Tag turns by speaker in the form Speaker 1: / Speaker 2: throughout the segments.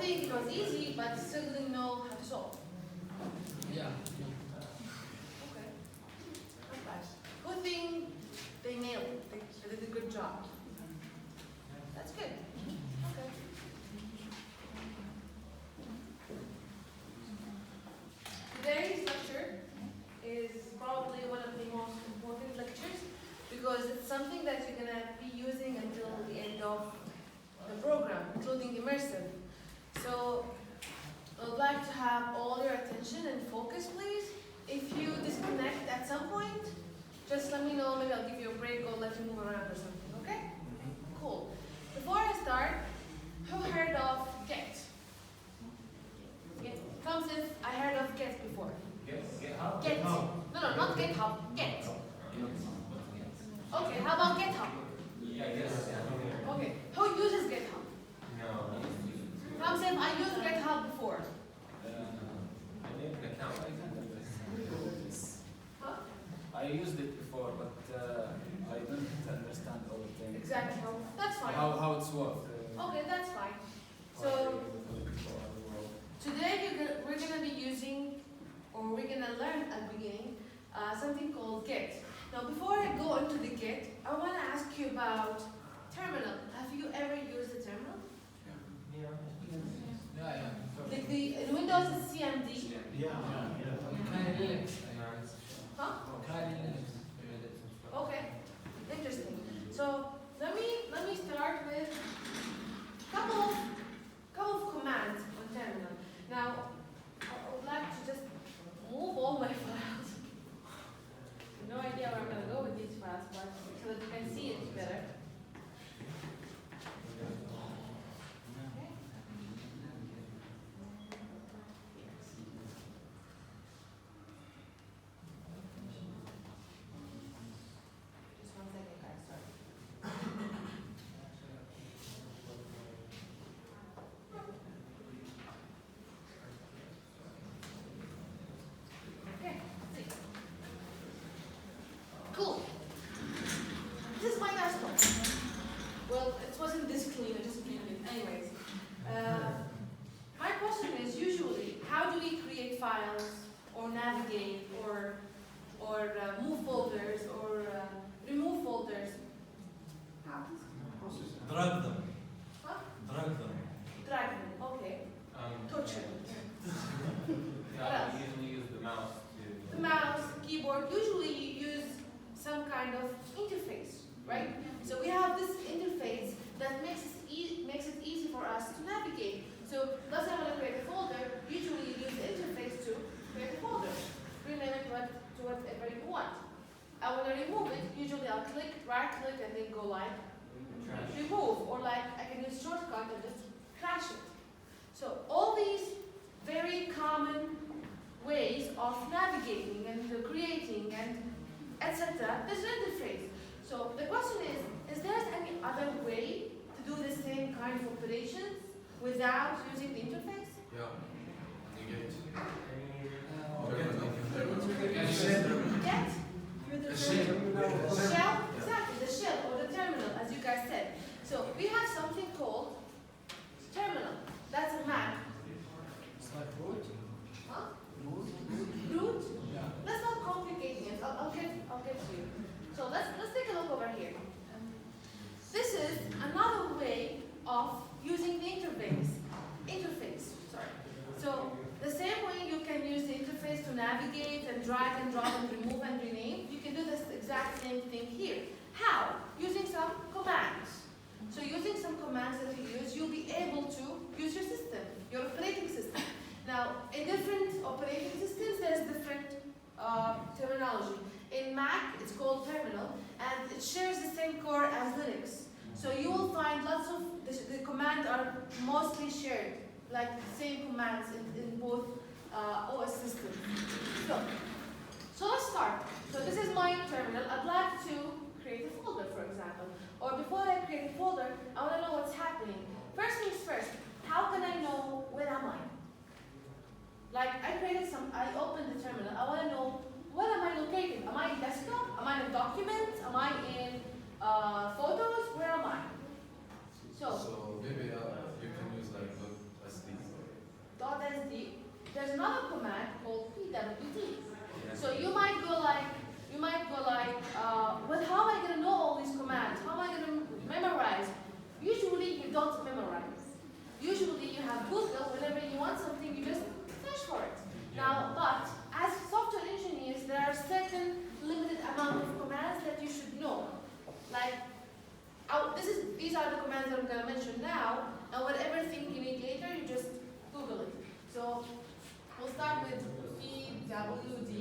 Speaker 1: think it was easy, but still didn't know how to solve?
Speaker 2: Yeah.
Speaker 1: Okay. Not bad. Who think they nailed it? They did a good job. That's good. Okay. Today's lecture is probably one of the most important lectures because it's something that you're going to be using until the end of the program, including immersive. So I would like to have all your attention and focus, please. If you disconnect at some point, just let me know. Maybe I'll give you a break or let you move around or something, okay? Cool. Before I start, who heard of GET? Comes if I heard of GET before.
Speaker 3: GitHub?
Speaker 1: GET. No, not GitHub. GET. Okay, how about GitHub?
Speaker 3: Yeah, yes.
Speaker 1: Okay, who uses GitHub?
Speaker 3: No.
Speaker 1: Comes if I used GitHub before.
Speaker 3: I need an account.
Speaker 1: Huh?
Speaker 4: I used it before, but I didn't understand all the things.
Speaker 1: Exactly. That's fine.
Speaker 4: How it's worked.
Speaker 1: Okay, that's fine. So today we're going to be using, or we're going to learn at the beginning, something called Git. Now before I go into the Git, I want to ask you about terminal. Have you ever used a terminal?
Speaker 2: Yeah.
Speaker 1: Like in Windows it's CMD.
Speaker 2: Kali Linux.
Speaker 1: Huh?
Speaker 2: Kali Linux.
Speaker 1: Okay. Interesting. So let me start with a couple of commands on terminal. Now I would like to just move all my files. No idea where I'm going to go with these files, but so that you can see it better. Okay. Just 1 second, guys. Sorry. Okay. Let's see. Cool. This is my desktop. Well, it wasn't this clean. I just cleaned it. Anyways, my question is usually how do we create files or navigate or move folders or remove folders? How?
Speaker 5: Drag them.
Speaker 1: Huh?
Speaker 5: Drag them.
Speaker 1: Drag them. Okay. Torture.
Speaker 3: Yeah, I usually use the mouse to.
Speaker 1: The mouse, keyboard. Usually you use some kind of interface, right? So we have this interface that makes it easy for us to navigate. So let's say I want to create a folder. Usually you use the interface to create a folder. Rename it to whatever you want. I want to remove it. Usually I'll right click and then go like remove, or like I can use shortcut and just crash it. So all these very common ways of navigating and creating and etc. There's an interface. So the question is there any other way to do the same kind of operations without using the interface?
Speaker 5: Yeah. You get it.
Speaker 1: Get? The shell? Exactly, the shell or the terminal, as you guys said. So we have something called terminal. That's a Mac.
Speaker 4: It's like root.
Speaker 1: Huh?
Speaker 4: Root?
Speaker 1: Root?
Speaker 4: Yeah.
Speaker 1: Let's not complicate it. I'll get to you. So let's take a look over here. This is another way of using the interface. Sorry. So the same way you can use the interface to navigate and drag and drop and remove and rename, you can do this exact same thing here. How? Using some commands. So using some commands that you use, you'll be able to use your system, your operating system. Now, in different operating systems, there's different terminology. In Mac, it's called terminal, and it shares the same core as Linux. So you will find lots of, the commands are mostly shared, like same commands in both OS systems. So let's start. So this is my terminal. I'd like to create a folder, for example. Or before I create a folder, I want to know what's happening. First things first, how can I know where am I? Like I opened the terminal. I want to know where am I located? Am I in desktop? Am I in documents? Am I in photos? Where am I? So
Speaker 5: maybe you can use like the SD
Speaker 1: another command called pwd. So you might go like, well, how am I going to know all these commands? How am I going to memorize? Usually you don't memorize. Usually you have Google, whenever you want something, you just search for it. Now, but as software engineers, there are certain limited amount of commands that you should know. Like, these are the commands that I'm going to mention now, and whatever thing you need later, you just Google it. So we'll start with pwd.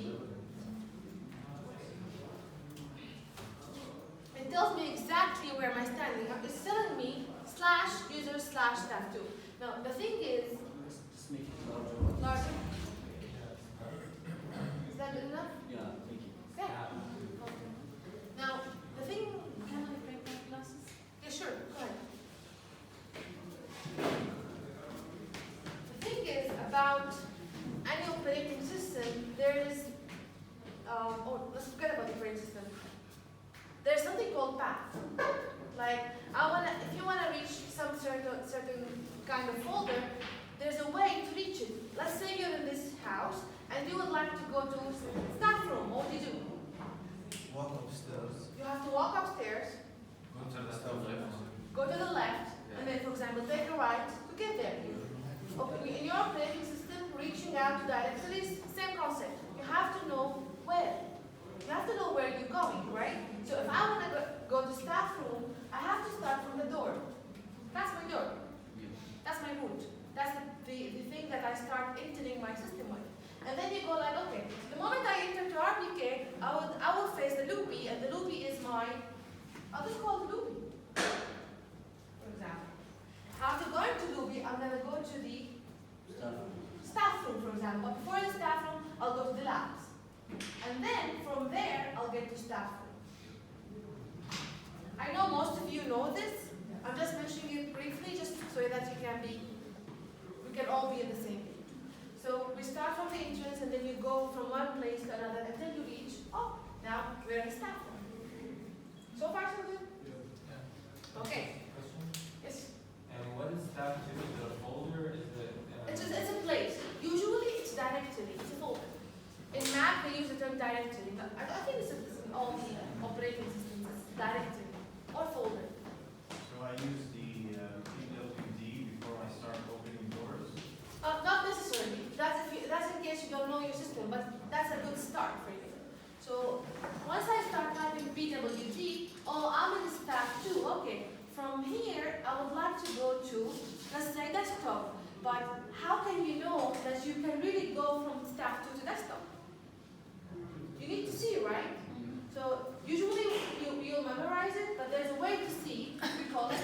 Speaker 1: It tells me exactly where am I standing. It's telling me /user/staff2. Now the thing is,
Speaker 4: Just make it larger.
Speaker 1: larger. Is that good enough?
Speaker 4: Yeah, make it.
Speaker 1: Yeah. Okay. Now the thing, can I break my glasses? Yeah, sure. Go ahead. The thing is about any operating system, there is, let's forget about the operating system. There's something called path. Like, if you wanna reach some certain kind of folder, there's a way to reach it. Let's say you're in this house and you would like to go to staff room. What do you do?
Speaker 5: Walk upstairs.
Speaker 1: You have to walk upstairs,
Speaker 5: Go to the staff left.
Speaker 1: go to the left, and then, for example, take a right to get there. Okay, in your operating system, reaching out to directories, same concept. You have to know where. You have to know where you're going, right? So if I want to go to staff room, I have to start from the door. That's my door. That's my route. That's the thing that I start entering my system with. And then you go like, okay, the moment I enter to RPK, I will face the loopy, and the loopy is my, I'll just call it loopy, for example. After going to loopy, I'm going to go to the staff room, for example. But before the staff room, I'll go to the labs. And then from there, I'll get to staff room. I know most of you know this. I'm just mentioning it briefly, just so that we can all be in the same page. So we start from the entrance, and then you go from one place to another until you reach, now we're in staff room. So far, so good? Okay.
Speaker 3: Question?
Speaker 1: Yes.
Speaker 3: And what is staff to? Is it a folder? Is it?
Speaker 1: It's a place. Usually it's directory. It's a folder. In Mac, they use the term directory, but I think it's in all the operating systems. It's directory or folder.
Speaker 5: So I use the pwd before I start opening doors.
Speaker 1: Not necessarily. That's in case you don't know your system, but that's a good start for you. So once I start typing pwd, I'm in staff 2. Okay. From here, I would like to go to, let's say, desktop. But how can you know that you can really go from staff 2 to desktop? You need to see, right? So usually you'll memorize it, but there's a way to see. We call it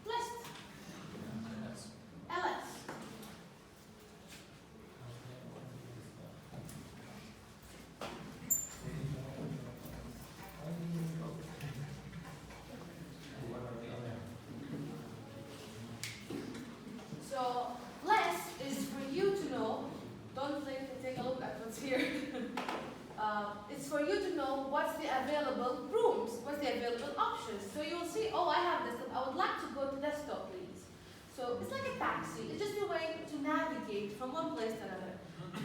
Speaker 1: list. LS. So less is for you to know. Don't take a look at what's here. It's for you to know what's the available rooms, what's the available options. So you'll see, I have this, I would like to go to desktop, please. So it's like a taxi. It's just a way to navigate from one place to another.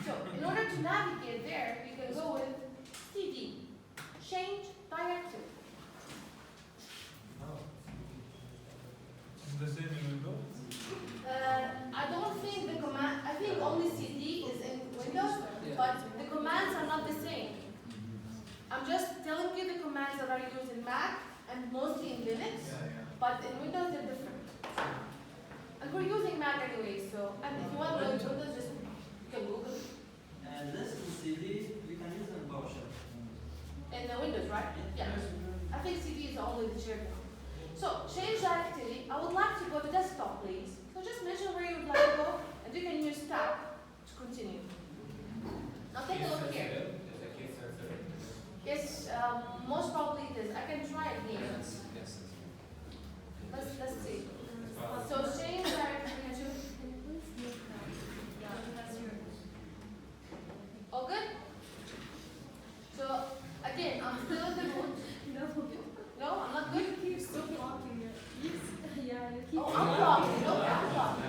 Speaker 1: So in order to navigate there, you can go with CD, change directory.
Speaker 5: Is the same in Windows?
Speaker 1: I don't think the command, I think only CD is in Windows, but the commands are not the same. I'm just telling you the commands that are used in Mac and mostly in Linux, but in Windows they're different. And we're using Mac anyway, so, and if you want to learn Windows, just you can Google it.
Speaker 6: And this is CD, we can use in PowerShell.
Speaker 1: In Windows, right? Yeah. I think CD is only the shared one. So, change directory. I would like to go to desktop, please. So just mention where you would like to go, and you can use tab to continue. Now take a look here.
Speaker 3: Is it case sensitive?
Speaker 1: Yes, most probably it is. I can try it here. Let's see. So change directory to. All good? So again, I'm still in the root. No, I'm not good.
Speaker 7: Keep still talking. Yeah, you keep.
Speaker 1: Oh, I'm talking. Okay, I'm talking.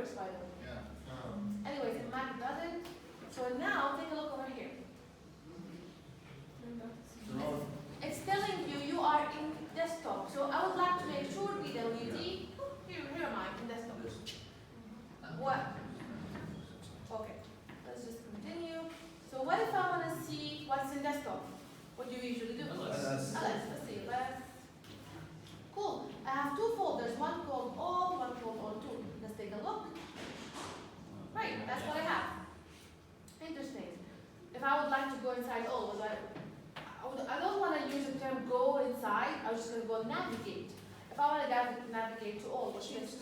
Speaker 1: works, by the way.
Speaker 2: Yeah.
Speaker 1: Anyways, if Mac doesn't, so now take a look over here. It's telling you you are in desktop. So I would like to make sure PWD, here am I in desktop. What? Okay, let's just continue. So what if I want to see what's in desktop? What do you usually do?
Speaker 2: LS.
Speaker 1: Let's see, cool. I have two folders, one called all, one called all2. Let's take a look. Right, that's what I have. Interesting. If I would like to go inside all, I don't want to use the term go inside, I'm just going to go navigate. If I want to navigate to all, what's next?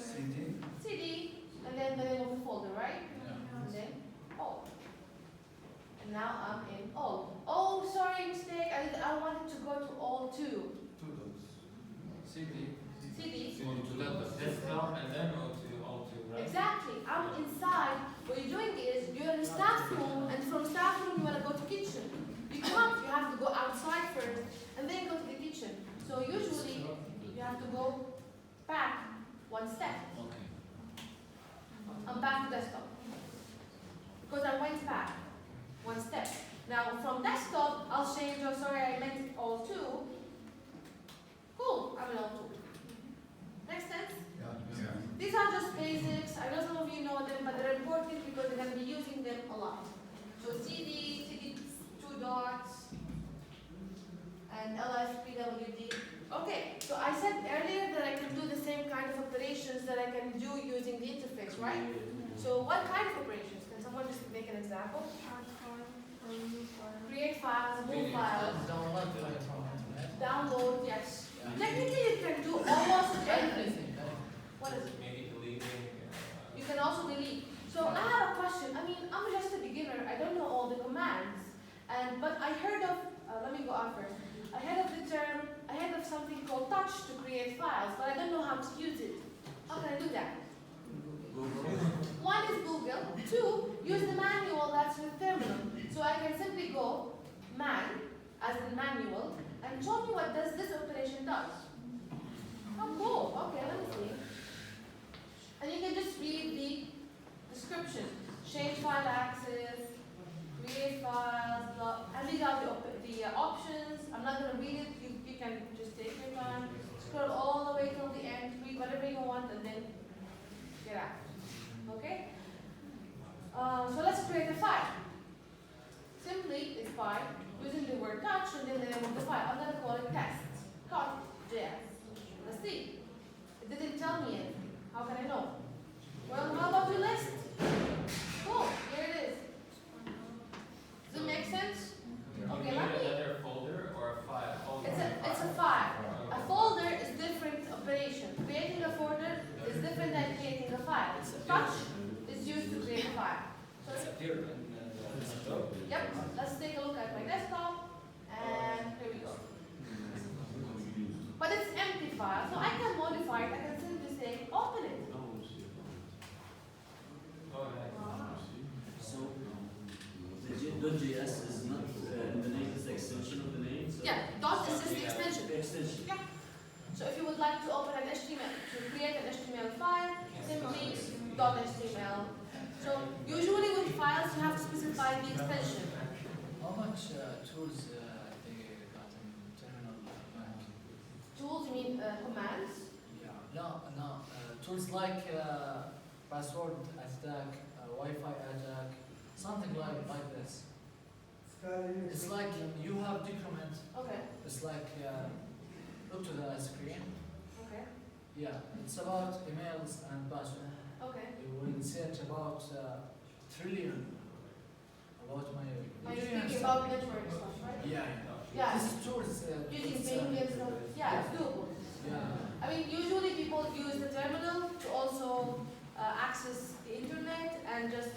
Speaker 1: CD, and then the name of the folder, right? And then all. And now I'm in all. Oh, sorry, mistake. I wanted to go to all too.
Speaker 2: CD.
Speaker 1: CD.
Speaker 3: Go to the desktop and then go to all2, right?
Speaker 1: Exactly. I'm inside. What you're doing is you're in the staff room, and from staff room you want to go to kitchen. You can't. You have to go outside first, and then go to the kitchen. So usually you have to go back one step.
Speaker 2: Okay.
Speaker 1: I'm back to desktop because I went back one step. Now from desktop, I'll change. Oh, sorry, I meant all2. Cool. I'm in all2. Makes sense?
Speaker 2: Yeah.
Speaker 1: These are just basics. I know some of you know them, but they're important because you're going to be using them a lot. So CD 2 dots, and LSPWD. Okay, so I said earlier that I can do the same kind of operations that I can do using the interface, right? So what kind of operations? Can someone just make an example? Create files, move files,
Speaker 2: Download file from internet.
Speaker 1: download, yes.
Speaker 2: Yeah.
Speaker 1: Technically you can do almost anything.
Speaker 2: Anything.
Speaker 1: What is it?
Speaker 3: Maybe deleting.
Speaker 1: You can also delete. So I have a question. I mean, I'm just a beginner. I don't know all the commands. But I heard of, let me go on first. I heard of something called touch to create files, but I don't know how to use it. How can I do that? One is Google. Two, use the manual that's with terminal. So I can simply go man, as in manual, and show me what does this operation does. Oh, cool. Okay, let me see. And you can just read the description. Change file access, create files, and these are the options. I'm not going to read it. You can just take your time, scroll all the way till the end, read whatever you want, and then get out. Okay? So let's create a file. Simply, it's file, using the word touch, and then the name of the file. I'm going to call it test.js. Let's see. It didn't tell me anything. How can I know? Well, how about your list? Cool, here it is. Does it make sense? Okay, let me.
Speaker 3: Another folder or a file?
Speaker 1: It's a file. A folder is different operation. Creating a folder is different than creating a file. Touch is used to create a file. So,
Speaker 4: It's appeared in the desktop.
Speaker 1: yep, let's take a look at my desktop. And here we go. But it's empty file, so I can modify it. I can simply say open it.
Speaker 3: Go ahead.
Speaker 6: So the .js is not in the name, it's the extension of the name. So
Speaker 1: Yeah, dot is just the extension.
Speaker 6: the extension.
Speaker 1: Yeah. So if you would like to open an HTML, to create an HTML file, simply .html. So usually with files you have to specify the extension.
Speaker 2: How much tools they got in terminal?
Speaker 1: Tools, you mean commands?
Speaker 2: Yeah. No. Tools like password attack, Wi-Fi attack, something like this. It's like you have document.
Speaker 1: Okay,
Speaker 2: It's like look to the screen.
Speaker 1: okay,
Speaker 2: Yeah, it's about emails and password.
Speaker 1: okay.
Speaker 2: You will search about trillion about my.
Speaker 1: Are you speaking about network stuff, right?
Speaker 2: Yeah.
Speaker 1: Yeah.
Speaker 2: This is tools.
Speaker 1: Using
Speaker 2: it's,
Speaker 1: Bing and stuff. Yeah, it's doable.
Speaker 2: Yeah.
Speaker 1: I mean, usually people use the terminal to also access the internet and just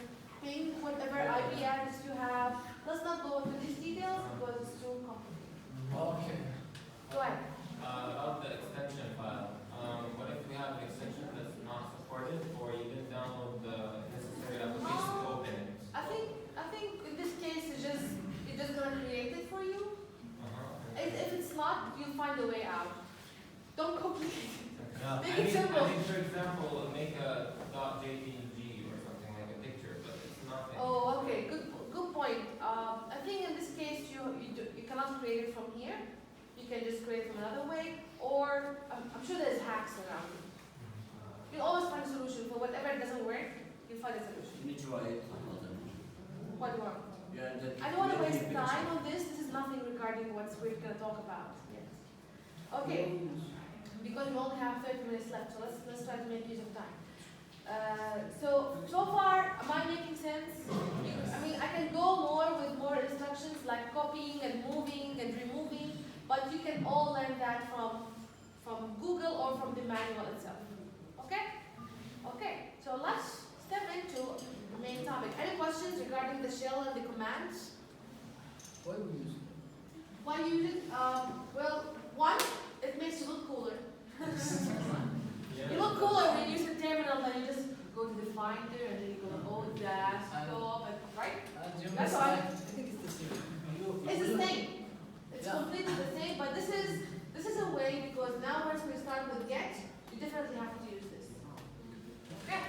Speaker 1: ping whatever IP address you have. Let's not go into these details because it's too complicated.
Speaker 2: Okay.
Speaker 1: Go ahead.
Speaker 3: About the extension file. What if we have an extension that's not supported, or you didn't download the necessary application to open it?
Speaker 1: I think in this case it's just gonna create it for you. If it's not, you'll find a way out. Don't complicate it.
Speaker 3: Yeah.
Speaker 1: Make it simple.
Speaker 3: For example, make a .jpg
Speaker 1: can just create from another way, or I'm sure there's hacks around. You always find a solution for whatever doesn't work. You find a solution.
Speaker 6: Let me try it.
Speaker 1: What do you want?
Speaker 6: Yeah, that
Speaker 1: I don't want to
Speaker 6: maybe
Speaker 1: waste
Speaker 6: picture.
Speaker 1: time on this. This is nothing regarding what we're going to talk about. Yes. Okay. Because we only have 30 minutes left, so let's try to make use of time. So far, am I making sense? I mean, I can go more with more instructions like copying and moving and removing, but you can all learn that from Google or from the manual itself. Okay? Okay. So let's step into the main topic. Any questions regarding the shell and the commands?
Speaker 2: Why we use it?
Speaker 1: Why use it? Well, one, it makes you look cooler. You look cooler when you use the terminal than you just go to the Finder and then you go, oh, desktop, and, right? That's why.
Speaker 2: I think it's the same.
Speaker 1: It's the same. It's
Speaker 2: Yeah.
Speaker 1: completely the same, but this is a way because now once we start with get, you definitely have to use this. Okay?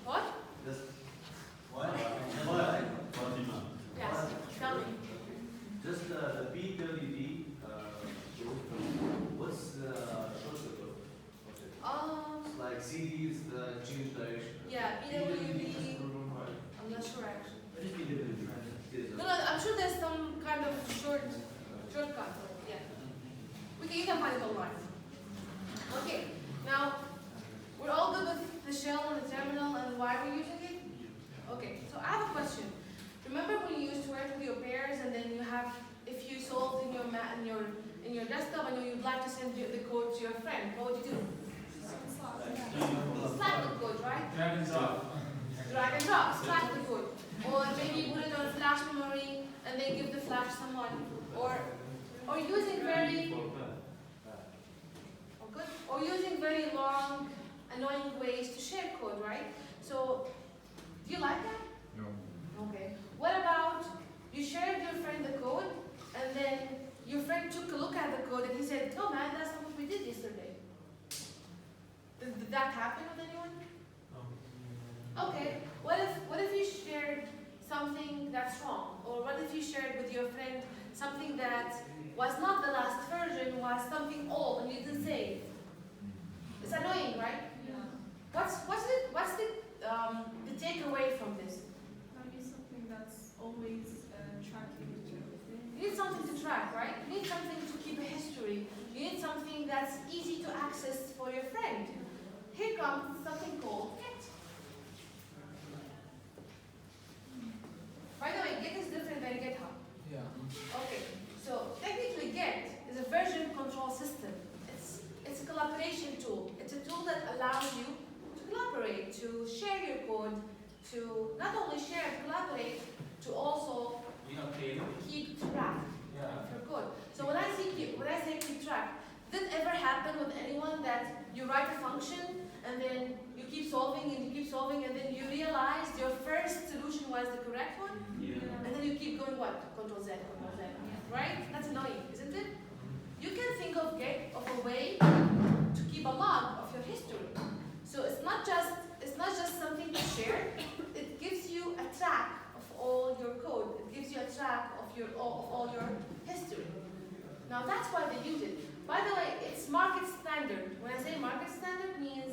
Speaker 1: What? Yes. Tell me.
Speaker 7: Just the P30D, what's the shortcut of it? It's like CD is the change direction.
Speaker 1: Yeah, PWD. I'm not sure actually.
Speaker 7: What is PWD?
Speaker 1: No, I'm sure there's some kind of shortcut. Yeah. You can find it online. Okay. Now, we're all good with the shell and the terminal and why we're using it? Okay. So I have a question. Remember when you used to work with your pairs and then you have, if you solved in your desktop and you'd like to send the code to your friend, what would you do? Slack the code, right?
Speaker 3: Drag and drop.
Speaker 1: Drag and drop, slack the code. Or maybe put it on flash memory and then give the flash someone. Or using very very long, annoying ways to share code, right? So, do you like that?
Speaker 3: No.
Speaker 1: Okay. What about you shared your friend the code and then your friend took a look at the code and he said, oh man, that's not what we did yesterday. Did that happen with anyone? Okay. What if you shared something that's wrong? Or what if you shared with your friend something that was not the last version, was something old and you didn't save? It's annoying, right?
Speaker 8: Yeah.
Speaker 1: What's the takeaway from this?
Speaker 8: I need something that's always tracking everything.
Speaker 1: You need something to track, right? You need something to keep a history. You need something that's easy to access for your friend. Here comes something called Git. By the way, Git is different than GitHub.
Speaker 2: Yeah.
Speaker 1: Okay, so technically Git is a version control system. It's a collaboration tool. It's a tool that allows you to collaborate, to share your code, to not only share and collaborate, to also keep track of your code. So when I say keep track, did it ever happen with anyone that you write a function and then you keep solving and you keep solving and then you realize your first solution was the correct one?
Speaker 7: Yeah.
Speaker 1: And then you keep going what? Control Z, right? That's annoying, isn't it? You can think of a way to keep a log of your history. So it's not just something to share. It gives you a track of all your code. It gives you a track of all your history. Now that's why they use it. By the way, it's market standard. When I say market standard, means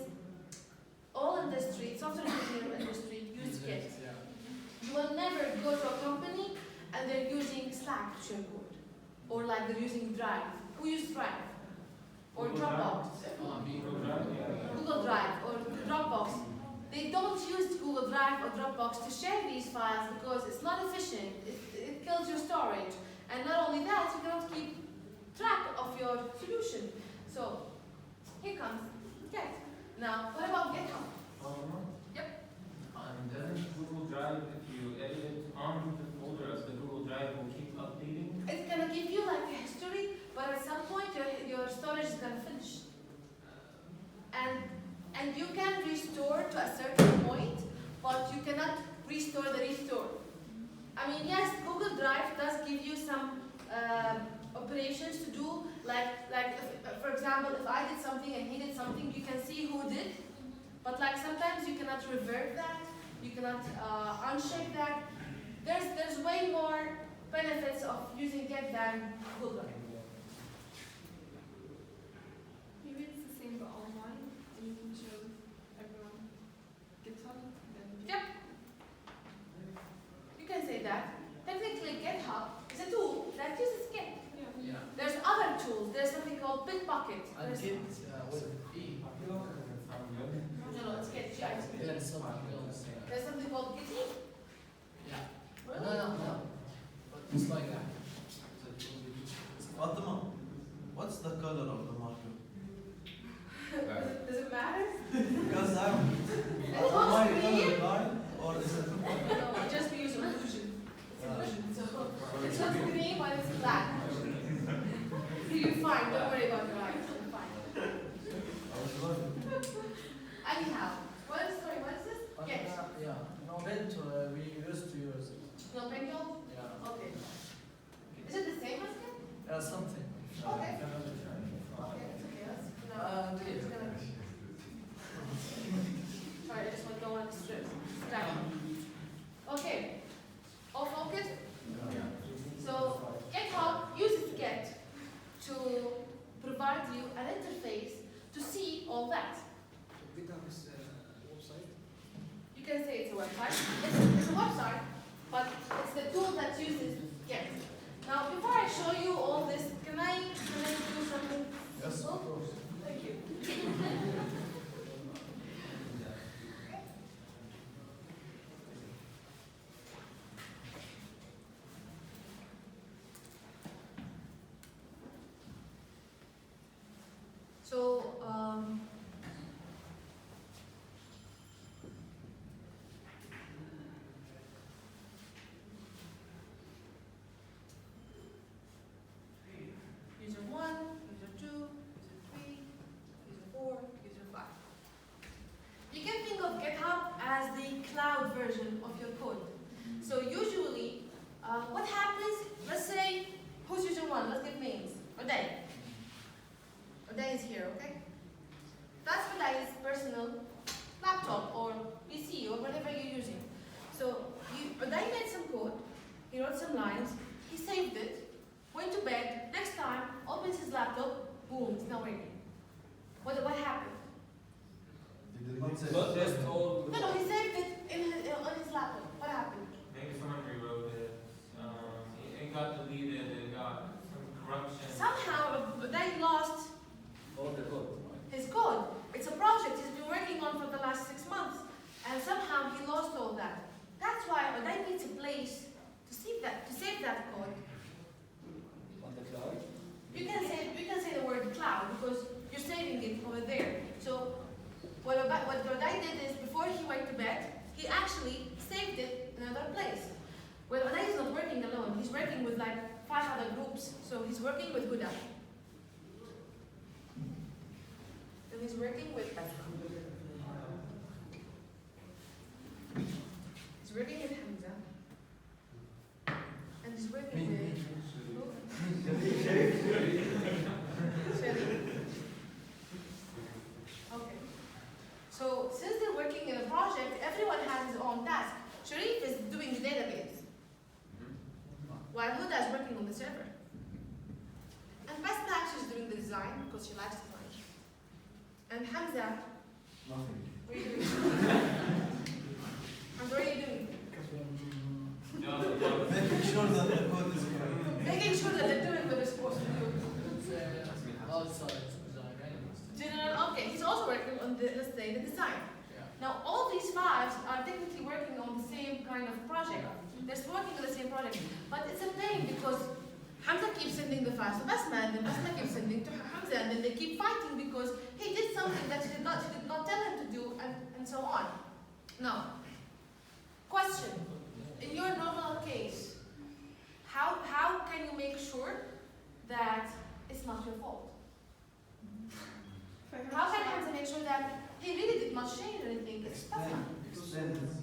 Speaker 1: all industry, software engineering industry, use Git. You will never go to a company and they're using Slack to share code. Or like they're using Drive. Who uses Drive? or
Speaker 3: Google
Speaker 1: Dropbox.
Speaker 3: Google Drive, yeah.
Speaker 1: Google Drive or Dropbox. They don't use Google Drive or Dropbox to share these files because it's not efficient. It kills your storage. And not only that, you cannot keep track of your solution. So here comes Get. Now, what about GitHub? Yep.
Speaker 3: Doesn't Google Drive, if you edit it on the folder of the Google Drive, will keep updating?
Speaker 1: It's gonna give you like a history, but at some point your storage is gonna finish. And you can restore to a certain point, but you cannot restore the restore. I mean, yes, Google Drive does give you some operations to do, like if, for example, if I did something and he did something, you can see who did. But like sometimes you cannot revert that, you cannot uncheck that. There's way more benefits of using Get than Google Drive.
Speaker 8: Maybe it's the same but online, and you can show everyone GitHub, then
Speaker 1: Yep. You can say that. Technically, GitHub is a tool that uses Git.
Speaker 8: yeah.
Speaker 2: Yeah.
Speaker 1: There's other tools. There's something called Bitbucket.
Speaker 2: And
Speaker 1: There's-
Speaker 2: Git with E.
Speaker 1: No, it's Git. G-I-T.
Speaker 2: There's something else.
Speaker 1: There's something called Git.
Speaker 2: Yeah.
Speaker 1: Really?
Speaker 2: No. But it's like that.
Speaker 9: Fatima, what's the color of the marker?
Speaker 1: Does it matter?
Speaker 9: Because I'm.
Speaker 1: It
Speaker 9: Am
Speaker 1: looks
Speaker 9: I
Speaker 1: green.
Speaker 9: colorblind or is it?
Speaker 1: No, just we use illusion. It's illusion. So it looks green, but it's black. You're fine. Don't worry about your eyes. You're fine. Anyhow, what is this?
Speaker 2: But,
Speaker 1: Git.
Speaker 2: yeah. No, Bent we used to use it.
Speaker 1: No Bengal?
Speaker 2: Yeah.
Speaker 1: Okay. Is it the same as Git?
Speaker 2: Yeah, something.
Speaker 1: Okay. Okay, it's okay. Let's
Speaker 2: Yeah.
Speaker 1: it's gonna. Sorry, I just want to go on the strip. Okay. All focused? So GitHub uses Git to provide you an interface to see all that.
Speaker 2: GitHub is a website.
Speaker 1: You can say it's a website. It's a website, but it's the tool that uses Git. Now, before I show you all this, can I do something?
Speaker 2: Yes,
Speaker 1: simple?
Speaker 2: of course.
Speaker 1: Thank you. So, user 1, user 2, user 3, user 4, user 5. You can think of GitHub as the cloud version of your code. So usually, what happens, let's say, who's user 1? Let's give names. Uday. Uday is here, okay? That's Uday's personal laptop or PC or whatever you're using. So Uday made some code, he wrote some lines, he saved it, went to bed, next time, opens his laptop, boom, it's not working. What happened?
Speaker 9: They did not say.
Speaker 4: But that's all.
Speaker 1: No, he saved it on his laptop. What happened?
Speaker 3: Maybe someone rewrote it. It got deleted. It got some corruption.
Speaker 1: Somehow, Uday lost
Speaker 4: All the code.
Speaker 1: his code. It's a project he's been working on for the last 6 months. And somehow he lost all that. That's why Uday needs a place to save that code.
Speaker 4: On the cloud.
Speaker 1: You can say the word cloud because you're saving it over there. So what Uday did is before he went to bed, he actually saved it in another place. Well, Uday is not working alone. He's working with like 5 other groups. So he's working with Huda. And he's working with Hamza. And he's working with Shelly. Okay. So since they're working in a project, everyone has his own task. Sharif is doing the database, while Huda is working on the server. And Basmax is doing the design because she likes design. And Hamza,
Speaker 9: Nothing.
Speaker 1: what are you doing? Hamza, what are you doing?
Speaker 9: Making sure that the code is correct.
Speaker 1: Making sure that they're doing what they're supposed to do.
Speaker 2: It's outside design.
Speaker 1: the, let's say, the design.
Speaker 2: Yeah.
Speaker 1: Now, all these fives are technically working on the same kind of project. They're working on the same project, but it's a pain because Hamza keeps sending the files to Basma, and then Basma keeps sending to Hamza, and then they keep fighting because he did something that she did not tell him to do, and so on. Now, question: in your normal case, how can you make sure that it's not your fault? How can Hamza make sure that he really did not change anything? It's Basma.
Speaker 9: Extend his,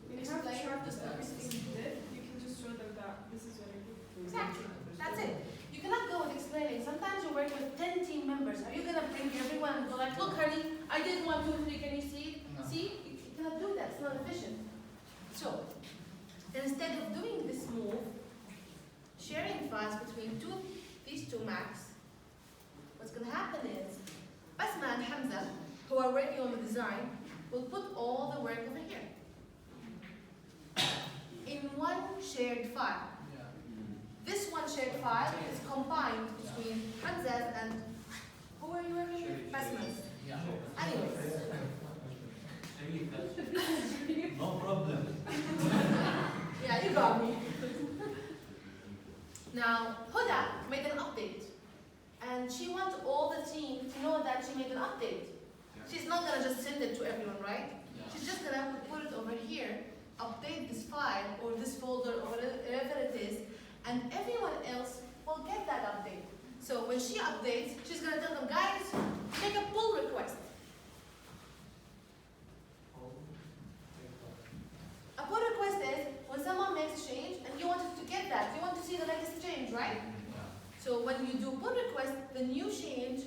Speaker 8: When you have to shortlist everything you did, you can just show them that this is what I did.
Speaker 1: Exactly. That's it. You cannot go with explaining. Sometimes you work with 10 team members. Are you gonna bring everyone and go like, look, honey, I did 1, 2, 3. Can you see it?
Speaker 2: No.
Speaker 1: See, you cannot do that. It's not efficient. So instead of doing this move, sharing files between these two Macs, what's gonna happen is Basma and Hamza, who are working on the design, will put all the work over here in one shared file.
Speaker 2: Yeah.
Speaker 1: This one shared file is combined between Hamza's and who are you working with? Basma's.
Speaker 2: Yeah.
Speaker 1: Anyways,
Speaker 9: no problem.
Speaker 1: yeah, you got me. Now, Huda made an update, and she wants all the team to know that she made an update. She's not gonna just send it to everyone, right?
Speaker 2: Yeah.
Speaker 1: She's just gonna put it over here, update this file or this folder or whatever it is, and everyone else will get that update. So when she updates, she's gonna tell them, guys, make a pull request. A pull request is when someone makes a change and you want to get that, you want to see the latest change, right? So when you do pull request, the new change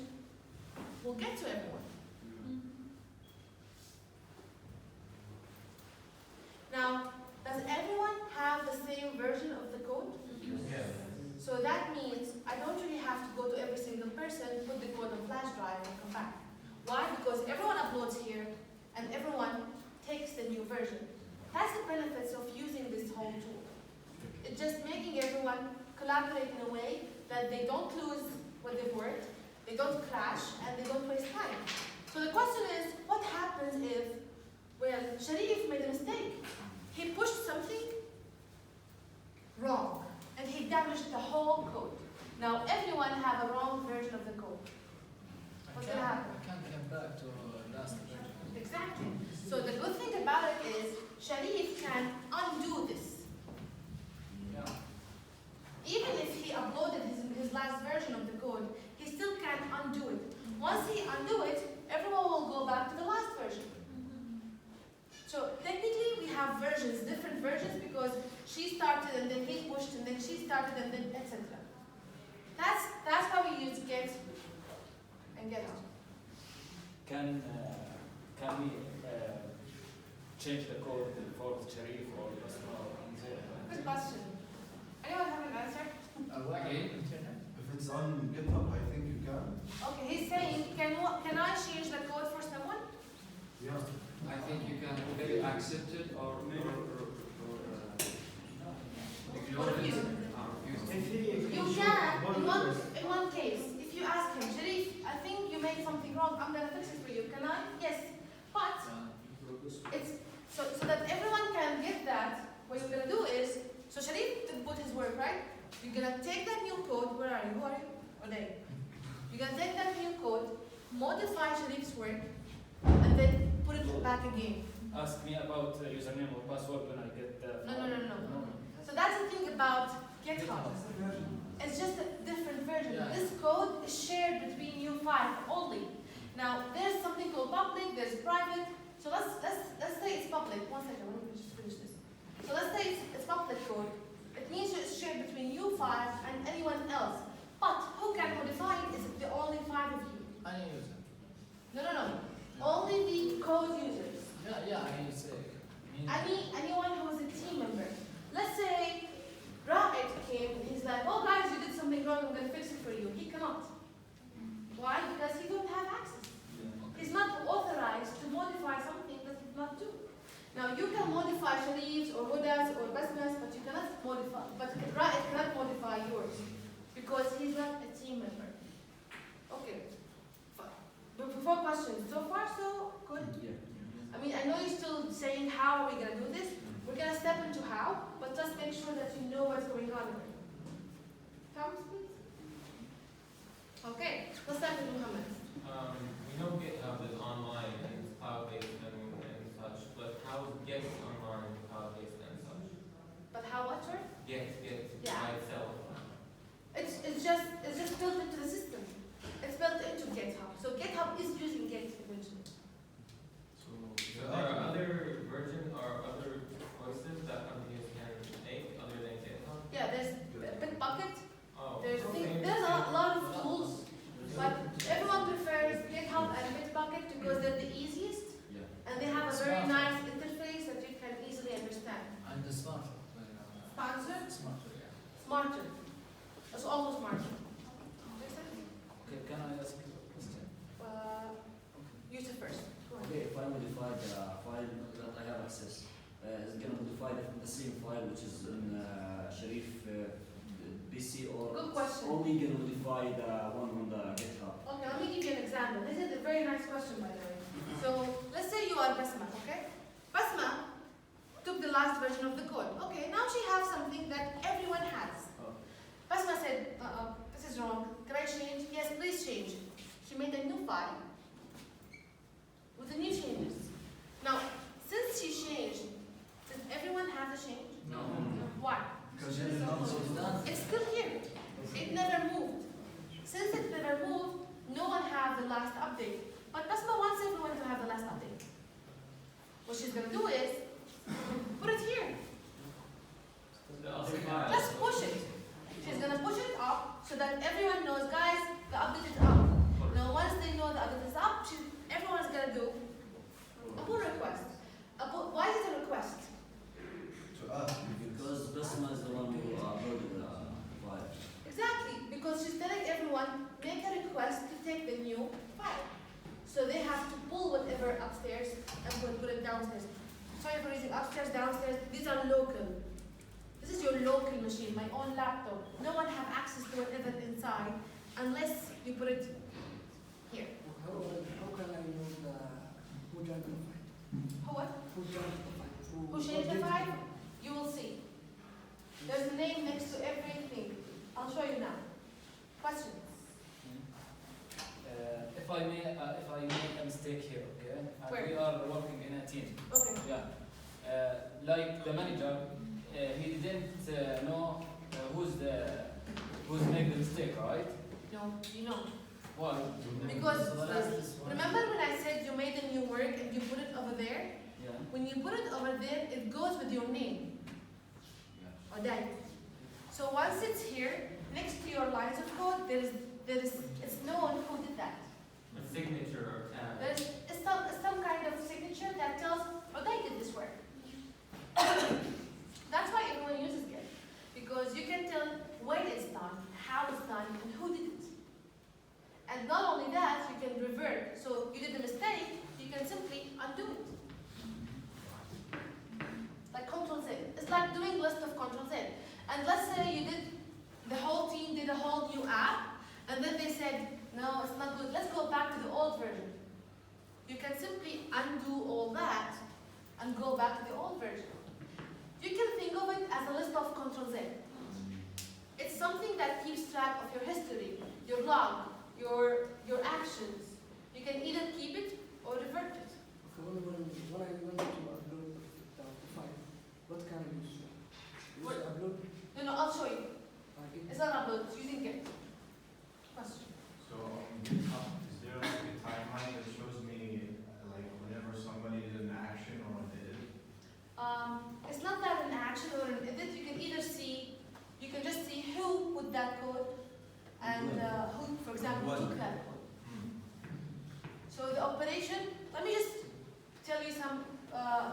Speaker 1: will get to everyone. Now, does everyone have the same version of the code?
Speaker 5: Yes.
Speaker 1: So that means I don't really have to go to every single person, put the code on flash drive and come back. Why? Because everyone uploads here and everyone takes the new version. That's the benefits of using this whole tool. It's just making everyone collaborate in a way that they don't lose what they've worked, they don't crash, and they don't waste time. So the question is, what happens if, well, Sharif made a mistake? He pushed something wrong, and he damaged the whole code. Now everyone have a wrong version of the code. What's gonna happen?
Speaker 2: I can't get back to last version.
Speaker 1: Exactly. So the good thing about it is Sharif can undo this.
Speaker 2: Yeah.
Speaker 1: Even if he uploaded his last version of the code, he still can't undo it. Once he undo it, everyone will go back to the last version. So technically we have versions, different versions, because she started and then he pushed and then she started and then etc. That's how we use get and get out.
Speaker 4: Can we change the code for Sharif or Basma or Hamza?
Speaker 1: Good question. Anyone have an answer?
Speaker 9: If it's on GitHub, I think you can.
Speaker 1: Okay, he's saying, can I change the code for someone?
Speaker 9: Yeah.
Speaker 10: I think you can maybe accept it or ignore it.
Speaker 1: You can, in one case, if you ask him, Sharif, I think you made something wrong, I'm gonna fix it for you. Can I? Yes. But it's so that everyone can get that, what you're gonna do is, so Sharif did put his work, right? You're gonna take that new code, where are you? Who are you? Or they? You're gonna take that new code, modify Sharif's work, and then put it back again.
Speaker 4: Ask me about username or password when I get the
Speaker 1: No. So that's the thing about GitHub. It's just a different version.
Speaker 2: Yeah.
Speaker 1: This code is shared between you five only. Now there's something called public, there's private. So let's say it's public. One second, let me just finish this. So let's say it's public code. It means it's shared between you five and anyone else. But who can modify it is the only five of you.
Speaker 2: Any user.
Speaker 1: No. Only the code users.
Speaker 2: Yeah, I say.
Speaker 1: Anyone who is a team member. Let's say Ra'id came and he's like, oh guys, you did something wrong, I'm going to fix it for you. He cannot. Why? Because he don't have access. He's not authorized to modify something that he did not do. Now you can modify Sharif's or Huda's or Basma's, but you cannot modify, but Ra'id cannot modify yours because he's not a team member. Okay. But before questions, so far so saying how are we going to do this. We're going to step into how, but just make sure that you know what's going on in it. Thomas, please. Okay, let's start with Muhammad.
Speaker 3: We know GitHub is online and it's cloud-based and such, but how is Git online, cloud-based and such?
Speaker 1: But how what, sir?
Speaker 3: Git
Speaker 1: Yeah.
Speaker 3: by itself.
Speaker 1: It's just built into the system. It's built into GitHub. So GitHub is using Git eventually.
Speaker 3: So are other versions or other choices that companies can make other than GitHub?
Speaker 1: Yeah, there's Bitbucket.
Speaker 3: Oh,
Speaker 1: There's
Speaker 3: okay.
Speaker 1: a lot of tools, but everyone prefers GitHub and Bitbucket because they're the easiest,
Speaker 6: Yeah.
Speaker 1: and they have a very nice interface that you can easily understand.
Speaker 2: And the smarter.
Speaker 1: Sponsor?
Speaker 2: Smarter, yeah.
Speaker 1: Smarter. It's almost smarter.
Speaker 4: Okay, can I ask you a question?
Speaker 1: Use it first. Go ahead.
Speaker 6: Okay, if I modify the file that I have access, it's gonna modify the same file which is in Sharif PC, or
Speaker 1: Good question.
Speaker 6: only gonna modify the one on the GitHub?
Speaker 1: Okay, let me give you an example. This is a very nice question, by the way. So let's say you are Basma, okay? Basma took the last version of the code. Okay, now she has something that everyone has.
Speaker 6: Oh.
Speaker 1: Basma said, this is wrong. Can I change? Yes, please change. She made a new file with the new changes. Now, since she changed, does everyone have the change?
Speaker 2: No.
Speaker 1: Why?
Speaker 9: Because you didn't know so it's done.
Speaker 1: It's still here. It never moved. Since it never moved, no one has the last update. But Basma wants everyone to have the last update. What she's going to do is put it here.
Speaker 3: The other file.
Speaker 1: Just push it. She's going to push it up so that everyone knows, guys, the update is up. Now, once they know the update is up, everyone's going to do a pull request. Why is it a request?
Speaker 9: To us.
Speaker 6: Because Basma is the one who uploaded the file.
Speaker 1: Exactly, because she's telling everyone, make a request to take the new file. So they have to pull whatever upstairs and put it downstairs. Sorry for using upstairs, downstairs. These are local. This is your local machine, my own laptop. No one have access to whatever inside unless you put it here.
Speaker 2: How can I know who joined the fight?
Speaker 1: What?
Speaker 2: Who joined the fight?
Speaker 1: Who changed the file? You will see. There's a name next to everything. I'll show you now. Questions?
Speaker 4: If I make a mistake here, okay? And
Speaker 1: Where?
Speaker 4: we are working in a team.
Speaker 1: Okay.
Speaker 4: Yeah. Like the manager, he didn't know who's make the mistake, right?
Speaker 1: No, you know.
Speaker 4: Why?
Speaker 1: Because remember when I said you made a new work and you put it over there?
Speaker 4: Yeah.
Speaker 1: When you put it over there, it goes with your name. Or that. So once it's here, next to your lines of code, it's known who did that.
Speaker 3: A signature or tag.
Speaker 1: There's some kind of signature that tells, oh, they did this work. That's why everyone uses Git. Because you can tell when it's done, how it's done, and who did it. And not only that, you can revert. So you did a mistake, you can simply undo it. Like Control Z. It's like doing list of Control Z. And let's say you did, the whole team did a whole new app, and then they said, no, it's not good. Let's go back to the old version. You can simply undo all that and go back to the old version. You can think of it as a list of Control Z. It's something that keeps track of your history, your log, your actions. You can either keep it or revert it.
Speaker 2: Okay, when I want to upload the file, what can I use?
Speaker 1: What?
Speaker 2: Upload?
Speaker 1: No, I'll show you.
Speaker 2: Okay.
Speaker 1: It's not upload, it's using Git. Question.
Speaker 5: So is there like a timeline that shows me like whenever somebody did an action or an edit?
Speaker 1: It's not that an action or an edit. You can either see, you can just see who put that code and who, for example, took that code. So the operation, let me just tell you some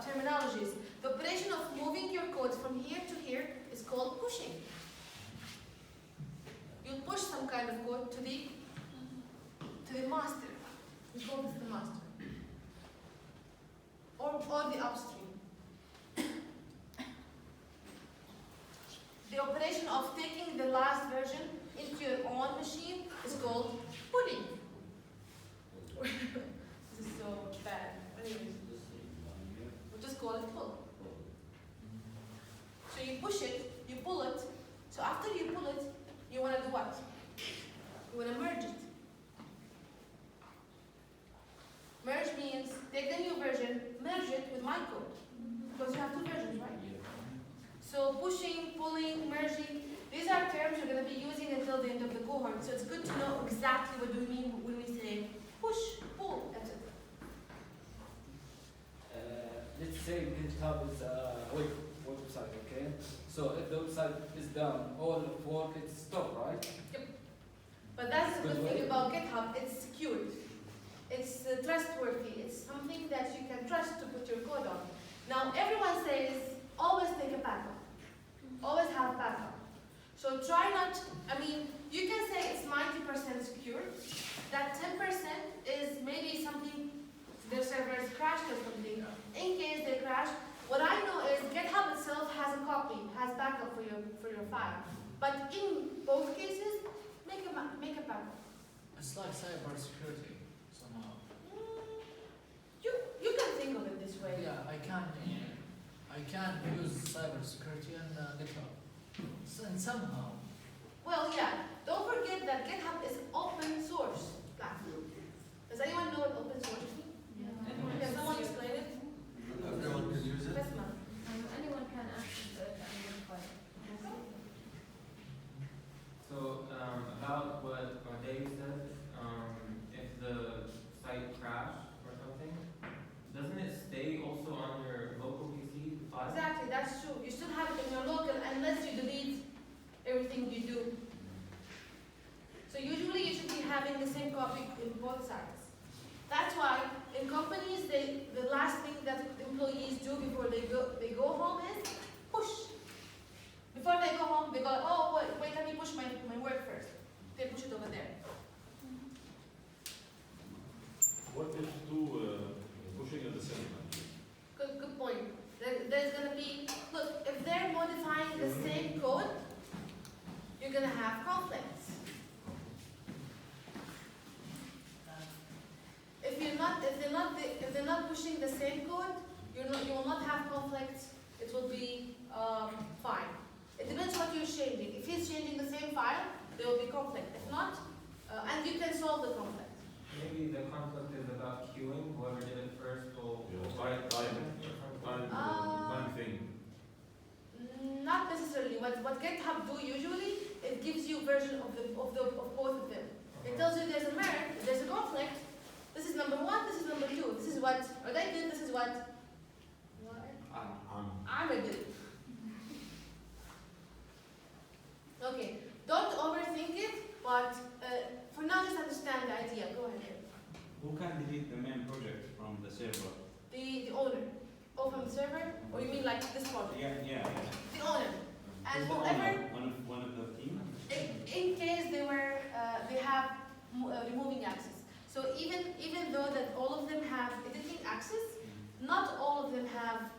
Speaker 1: terminologies. The operation of moving your code from here to here is called pushing. You push some kind of code to the master. We call this the master. Or the upstream. The operation of taking the last version into your own machine is called pulling. This is so bad. Anyways, we'll just end of the cohort. So it's good to know exactly what do we mean when we say push, pull, etc.
Speaker 4: Let's say GitHub is a website, okay? So if the website is down, all of work is stopped, right?
Speaker 1: But that's the good
Speaker 4: Good
Speaker 1: thing
Speaker 4: way.
Speaker 1: about GitHub. It's secured. It's trustworthy. It's something that you can trust to put your code on. Now everyone says always take a backup. Always have backup. So try not. I mean, you can say it's 90% secure. That 10% is maybe something. Their server is crashed or something. In case they crash, what I know is GitHub itself has a copy, has backup for your file. But in both cases, make a backup.
Speaker 2: It's like cybersecurity somehow.
Speaker 1: You can think of it this way.
Speaker 2: Yeah, I can use cybersecurity and GitHub. And somehow.
Speaker 1: Well, yeah. Don't forget that GitHub is open source platform. Does anyone know what open source means? Can someone explain it?
Speaker 9: Everyone can use it.
Speaker 1: Basma.
Speaker 8: Anyone can access it and modify it.
Speaker 3: So, about what Dave said, if the site crashed or something, doesn't it stay also on your local PC file?
Speaker 1: Exactly, that's true. You still have it in your local unless you delete everything you do. So usually you should be having the same copy in both sides. That's why in companies, the last thing that employees do before they go home is push. Before they go home, they go, oh wait, let me push my work first. They push it over there.
Speaker 11: What if pushing at the same time?
Speaker 1: Good point. There's gonna be, look, if they're modifying the same code, you're gonna have conflicts. If they're not pushing the same code, you will not have conflicts. It will be fine. It depends what you're changing. If he's changing the same file, there will be conflict. If not, and you can solve the conflict.
Speaker 3: Maybe the conflict is about queuing, whoever did it first will
Speaker 11: One thing.
Speaker 1: Not necessarily. What GitHub do usually, it gives you version of both of them. It tells you there's a merge, there's a conflict. This is number one, this is number two. This is what they did, this is what Amr did. Okay, don't overthink it, but for now just understand the idea. Go ahead.
Speaker 12: Who can delete the main project from the server?
Speaker 1: The owner. Oh, from the server? Or you mean like this project?
Speaker 12: Yeah.
Speaker 1: The owner. And
Speaker 12: Who's the
Speaker 1: whoever,
Speaker 12: owner? One of the team?
Speaker 1: in case they have removing access. So even though that all of them have editing access, not all of them have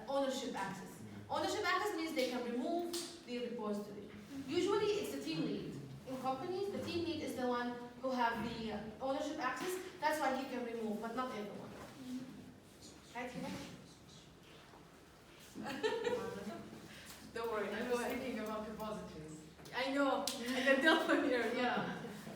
Speaker 1: ownership access. Ownership access means they can remove the repository. Usually it's the team lead. In companies, the team lead is the one who have the ownership access. That's why he can remove, but not everyone. Right, Hina? Don't worry, I know.
Speaker 10: Thinking about repositories.
Speaker 1: I know. I can tell from here. Yeah.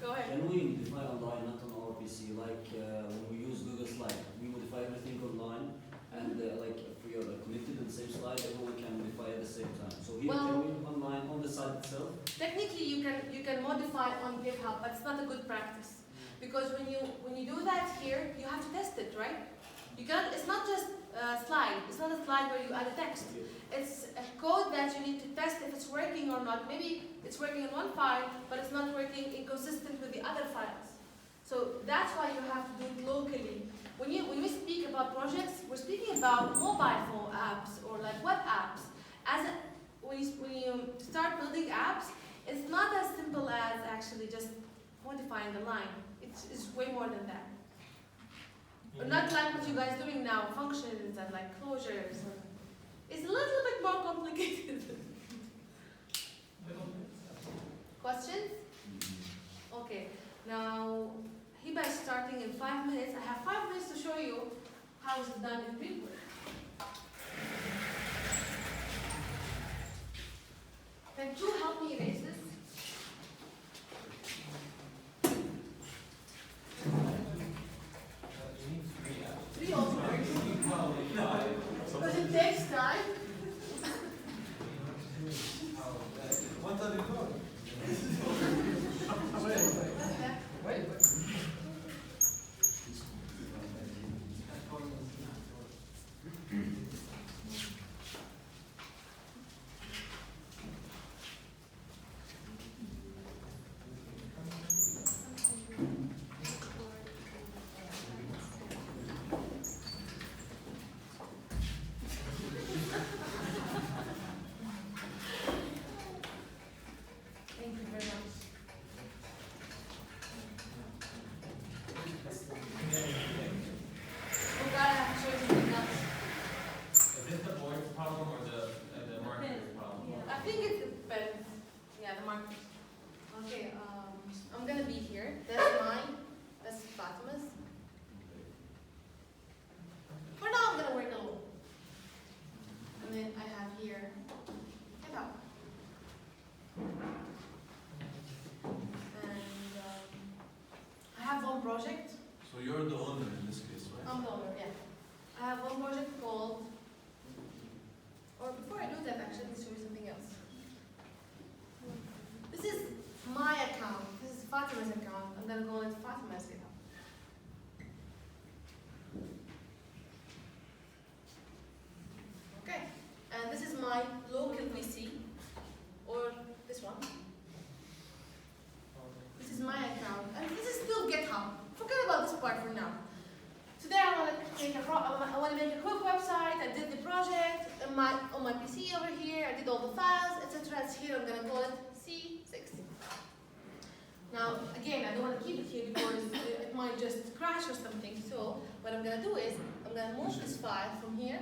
Speaker 1: Go ahead.
Speaker 6: Can we modify online, not on our PC? Like when we use Google Slide, we modify everything online, and like if we are connected in the same slide, everyone can modify at the same time. So here,
Speaker 1: Well,
Speaker 6: can we online on the site itself?
Speaker 1: Technically, you can modify on GitHub, but it's not a good practice because when you do that here, you have to test it, right? You can't. It's not just a slide. It's not a slide where you add a text. It's a code that you need to test if it's working or not. Maybe it's working in one file, but it's not working inconsistent with the other files. So that's why you have to do it locally. When we speak about projects, we're speaking about mobile phone apps or like web apps. When you start building apps, it's not as simple as actually just modifying the line. It's way more than that. But not like what you guys are doing now, functions and like closures. It's a little bit more complicated. Questions? Okay. Now, Hiba is starting in 5 minutes. I have 5 minutes to show you how it's done in Greenwood. Can you help me erase this? Three also. Because it takes time.
Speaker 9: What are you doing?
Speaker 1: project.
Speaker 9: So you're the owner in this case, right?
Speaker 1: I'm the owner, yeah. I have one project called, or before I do that, actually, let me show you something else. This is my account. This is Fatima's account. I'm gonna call it Fatima's account. Okay, and this is my local PC, or this one. This is my account, and this is still GitHub. Forget about this part for now. Today I want to make a quick website. I did the project on my PC over here. I did all the files, etc. It's here. I'm gonna call it C6. Now again, I don't want to keep it here because it might just crash or something. So what I'm gonna do is I'm gonna move this file from here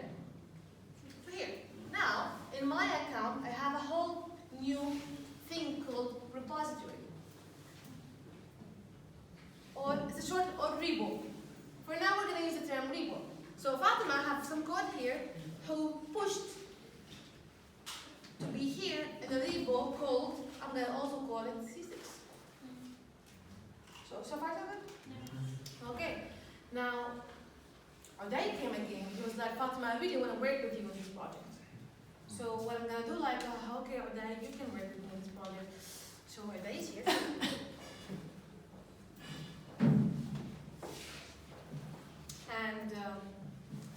Speaker 1: to here. Now in my account, I have a whole new thing called repository. Or it's a short, or repo. For now, we're going to use the term repo. So Fatima have some code here who pushed to be here in a repo called, I'm going to also call it C6. So far so good? Okay. Now, Uday came again. He was like, Fatima, I really want to work with you on this project. So what I'm going to do, like, okay, Uday, you can work with me on this project. So Uday is here. And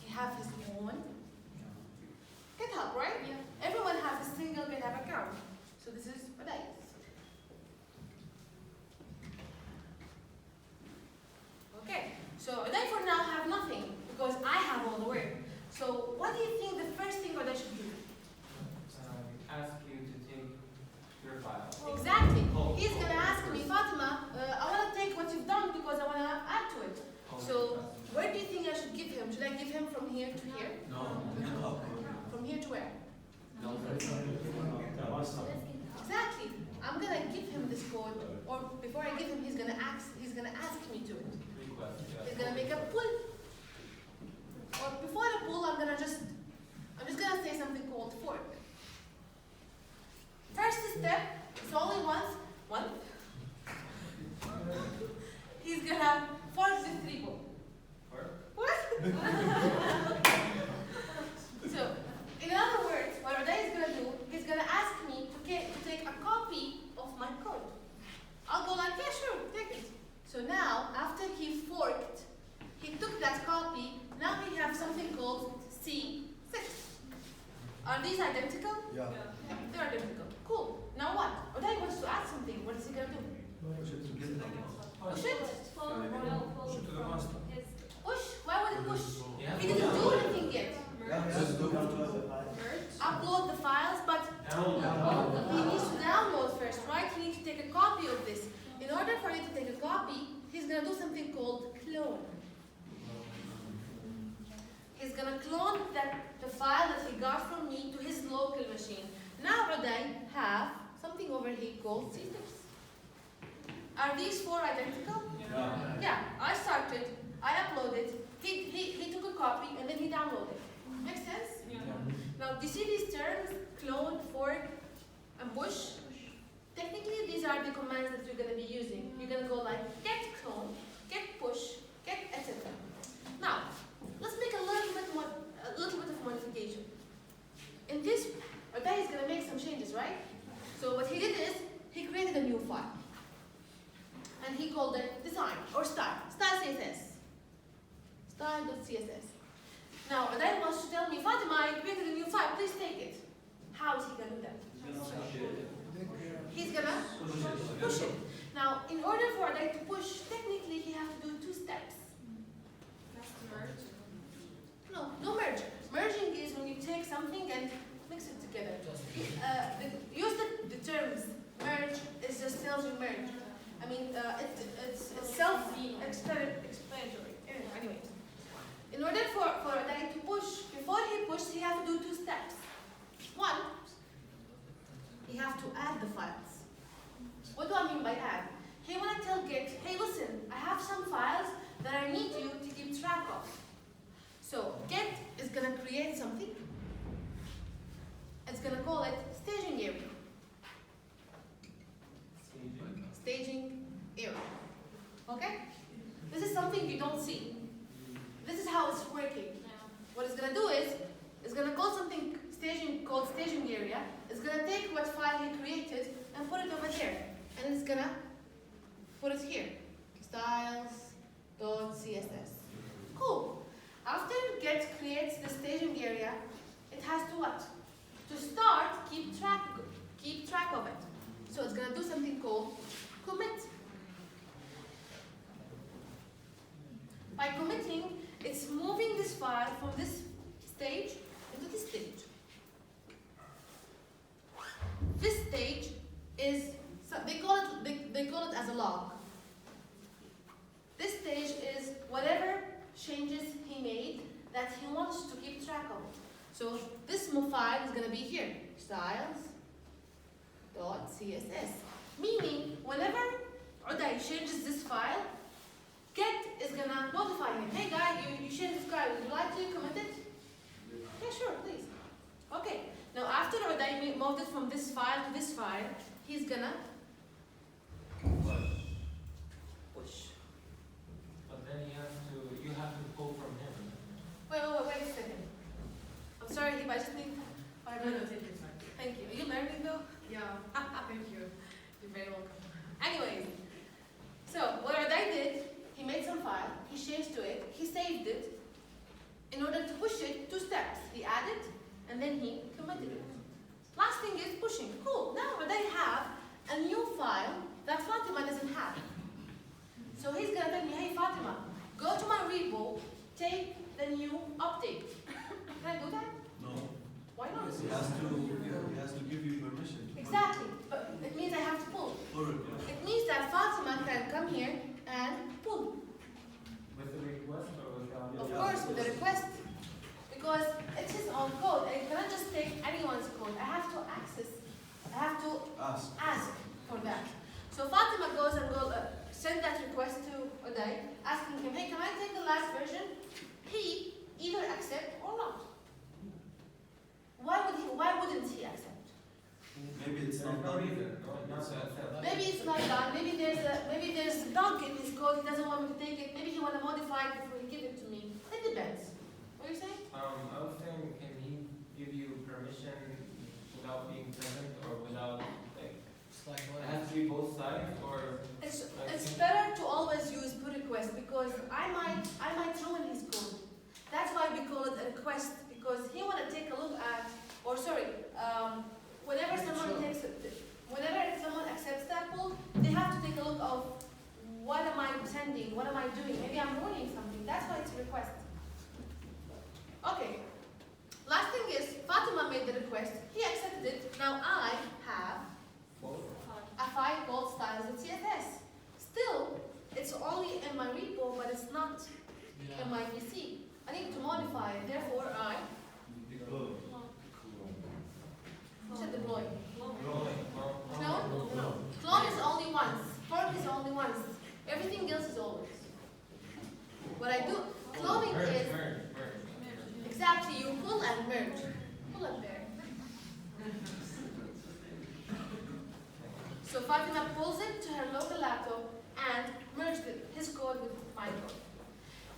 Speaker 1: he has his own GitHub, right? Yeah. Everyone has a single GitHub account. So this is what I use. Okay, so I for now have nothing because I have all the work. So what do you think the first thing that I should do?
Speaker 3: Ask you to take your file.
Speaker 1: Exactly. He's going to ask me, Fatima, I want to take what you've done because I want to add to it. So where do you think I should give him? Should I give him from here to here?
Speaker 9: No.
Speaker 1: From here to where?
Speaker 6: No,
Speaker 1: Exactly. I'm gonna give him this code, or before I give him, he's gonna ask me to it. He's gonna make a pull. Or before the pull, I'm just gonna say something called fork. First step, it's only one. He's gonna fork this repo. What? So, in other words, what Uday is gonna do, he's gonna ask me to take a copy of my code. I'll go like, yeah, sure, take it. So now, after he forked, he took that copy. Now we have something called C6. Are these identical?
Speaker 9: Yeah.
Speaker 1: They're identical. Cool. Now what? Uday wants to add something. What is he gonna do?
Speaker 9: Push it to GitHub.
Speaker 1: Push it?
Speaker 9: Push it to the master.
Speaker 1: Push? Why would it push?
Speaker 3: Yeah.
Speaker 1: He didn't do anything yet.
Speaker 9: Just do it.
Speaker 1: Upload the files, but he needs to download first, right? He needs to take a copy of this. In order for you to take a copy, he's going to do something called clone. He's going to clone the file that he got from me to his local machine. Now Uday have something over here called C6. Are these four identical? Yeah. I started, I uploaded, he took a copy, and then he downloaded. Makes sense?
Speaker 8: Yeah.
Speaker 1: Now, do you see these terms, clone, fork, and push? Technically, these are the commands that you're going to be using. You're going to go like get clone, get push, get etc. Now, let's make a little bit of modification. In this, Uday is going to make some changes, right? So what he did is, he created a new file. And he called it design, or style CSS. Style.css. Now, Uday wants to tell me, Fatima, I created a new file, please take it. How is he going to do that? He's going to push it. Now, in order for Uday to push, technically he has to do two steps. No merge. Merging is when you take something and mix it together. Use the terms merge is just tells you merge. I mean, it's self-explanatory. Anyway. In order for Uday to push, before he pushed, he has to do two steps. One, he has to add the files. What do I mean by add? He want to tell Git, hey listen, I have some files that I need you to keep track of. So Git is going to create something. It's going to call it staging area. Staging area. Okay? something you don't see. This is how it's working. What it's gonna do is, it's gonna call something called staging area. It's gonna take what file he created and put it over there. And it's gonna put it here. Styles.css. Cool. After Get creates the staging area, it has to what? To start, keep track of it. So it's gonna do something called commit. By committing, it's moving this file from this stage into this stage. This stage is, so they call it as a log. This stage is whatever changes he made that he wants to keep track of. So this file is going to be here, styles.css. Meaning, whenever Uday changes this file, Get is going to notify him. Hey guy, you changed this file. Would you like to commit it? Yeah, sure, please. Okay. Now after Uday moved it from this file to this file, he's going to push.
Speaker 3: But then you have to pull from him.
Speaker 1: Wait a second. I'm sorry, I just need 5 minutes. Thank you. Are you learning though?
Speaker 8: Yeah.
Speaker 1: Thank you. You're very welcome. Anyways, so what Uday did, he made some file, he changed to it, he saved it. In order to push it, 2 steps. He added, and then he committed it. Last thing is pushing. Cool. Now Uday have a new file that Fatima doesn't have. So he's gonna tell me, hey Fatima, go to my repo, take the new update. Can I do that?
Speaker 9: No.
Speaker 1: Why not?
Speaker 9: He has to give you permission.
Speaker 1: Exactly. But it means I have to pull.
Speaker 9: Pull request.
Speaker 1: It means that Fatima can come here and pull.
Speaker 3: With the request or without?
Speaker 1: Of course, with the request. Because it's his own code. I cannot just take anyone's code. I have to ask for that. So Fatima goes and send that request to Uday, asking him, hey, can I take the last version? He either accept or not. Why wouldn't he accept?
Speaker 9: Maybe it's
Speaker 3: There's
Speaker 9: not
Speaker 3: no
Speaker 9: done.
Speaker 3: reason. No, not to accept.
Speaker 1: Maybe it's not done. Maybe there's a bug in his code. He doesn't want me to take it. Maybe he want to modify it before he give it to me. It depends. What are you saying?
Speaker 3: I was saying, can he give you permission without being present or without, like,
Speaker 2: It's like
Speaker 3: it
Speaker 2: what?
Speaker 3: has to be both sides or?
Speaker 1: It's better to always use pull request because I might ruin his code. That's why we call it a request because he want to take a look at, or sorry, whenever someone accepts that pull, they have to take a look of what am I sending, what am I doing? Maybe I'm ruining something. That's why it's a request. Okay. Last thing is Fatima made the request. He accepted it. Now I have a file called styles.css. Still, it's only in my repo, but it's not in my PC. I need to modify it. Therefore, I should deploy. No. Clone is only once. Fork is only once. Everything else is always. What I do, cloning is
Speaker 3: Merge.
Speaker 1: exactly you pull and merge. Pull and merge. So Fatima pulls it to her local laptop and merged his code with my code.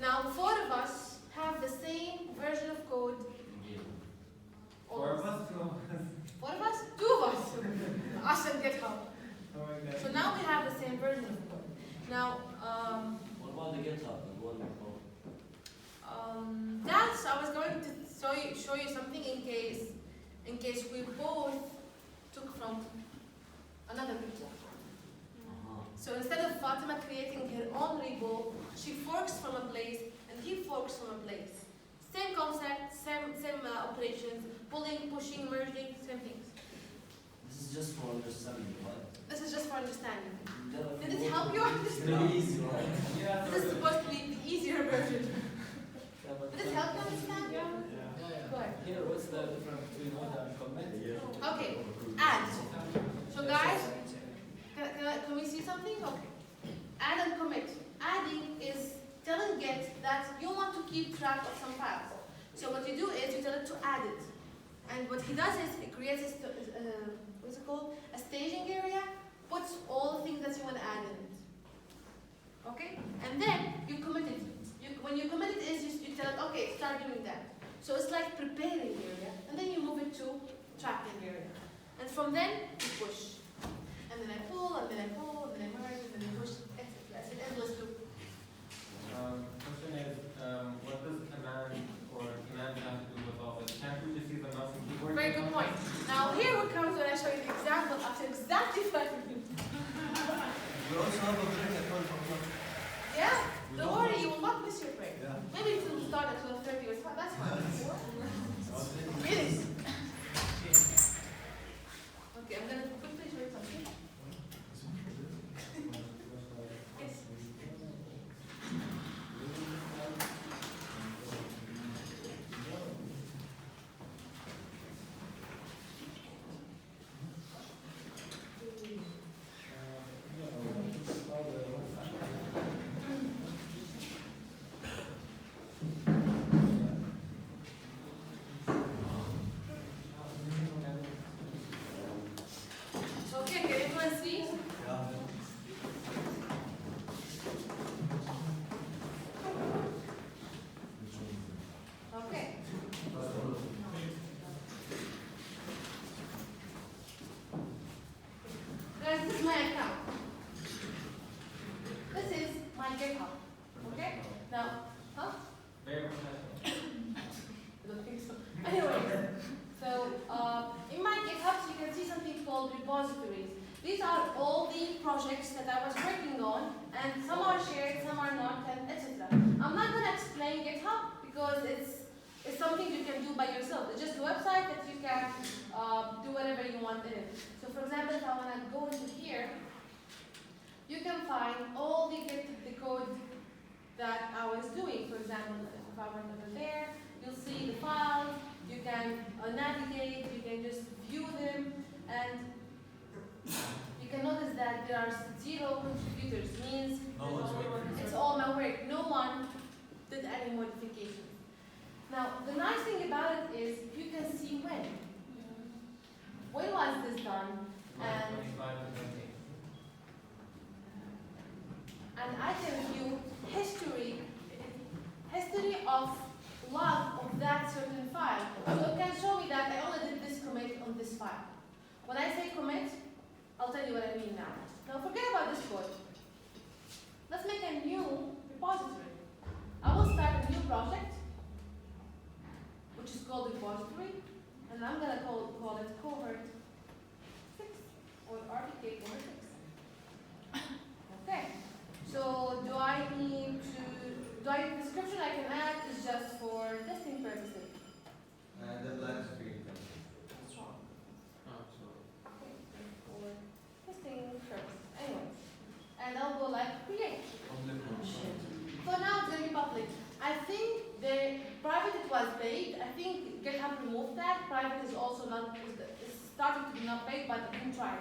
Speaker 1: Now 4 of us have the same version of code.
Speaker 3: 4 of us? 2 of us?
Speaker 1: 4 of us? 2 of us. Us and GitHub.
Speaker 3: Oh my God.
Speaker 1: So now we have the same version of code. Now,
Speaker 6: What about the GitHub? The one before?
Speaker 1: that's I was going to show you something in case we both took from another repo. So instead of Fatima creating her own repo, she forks from a place and he forks from a place. Same concept, same operations, pulling, pushing, merging, same things.
Speaker 6: This is just for understanding, right?
Speaker 1: This is just for understanding.
Speaker 6: Did
Speaker 1: Did it help you
Speaker 6: It's
Speaker 1: understand?
Speaker 6: very easy, right?
Speaker 3: Yeah,
Speaker 1: This is supposed to be the easier version.
Speaker 4: Yeah, but
Speaker 1: Did it help you understand?
Speaker 2: Yeah.
Speaker 1: Go ahead.
Speaker 4: here, what's the difference between order and commit?
Speaker 1: Okay, add. So guys, can we see something? Okay. Add and commit. Adding is telling Get that you want to keep track of some files. So what you do is you tell it to add it. And what he does is it creates what's it called? A staging area, puts all the things that you want to add in it. Okay? And then you commit So it's like preparing area, and then you move it to tracking area. And from then, you push. And then I pull, and then I pull, and then I merge, and then I push, etc. It's an endless loop.
Speaker 3: Question is, what does command or command have to do with all this? Can't we just use a mouse and keyboard?
Speaker 1: Very good point. Now here it comes when I show you the example after exactly 5 minutes.
Speaker 9: We also have a break at 12 o'clock.
Speaker 1: Yeah, don't worry, you will not miss your break.
Speaker 9: Yeah.
Speaker 1: Maybe it will start at 12:30 or something. That's fine. Really? Okay, I'm gonna quickly show you something. Yes. Okay, can everyone see?
Speaker 9: Yeah.
Speaker 1: Okay. Guys, this is my account. This is my GitHub. Okay? Now, huh?
Speaker 3: Very professional.
Speaker 1: I don't think so. Anyway, so in my GitHub, you can see something called repositories. These are all the projects that I was working on, and some are shared, some are not, and etc. I'm not going to explain GitHub because it's something you can do by yourself. It's just a website that you can do whatever you want in it. So for example, if I want to go into here, you can find all the code that I was doing. For example, if I went over there, you'll see the files, you can navigate, you can just view them, and you can notice that there are 0 contributors, means
Speaker 9: No one's working.
Speaker 1: it's all my work. No one did any modifications. Now, the nice thing about it is you can see when. When was this done? And
Speaker 3: 25 and 20.
Speaker 1: And I can view history of log of that certain file. So it can show me that I only did this commit on this file. When I say commit, I'll tell you what I mean now. Now forget about this code. Let's make a new repository. I will start a new project, which is called repository, and I'm gonna call it cohort 6 or RTK cohort 6. Okay. So do I need the description I can add is just for testing purposes?
Speaker 7: The black screen.
Speaker 1: What's wrong?
Speaker 3: Oh, sorry.
Speaker 1: Okay, for testing purposes. Anyway. And I'll go like create. So now it's going to be public. I think the private it was paid. I think GitHub removed that. Private is also not, is starting to be not paid, but I didn't try it.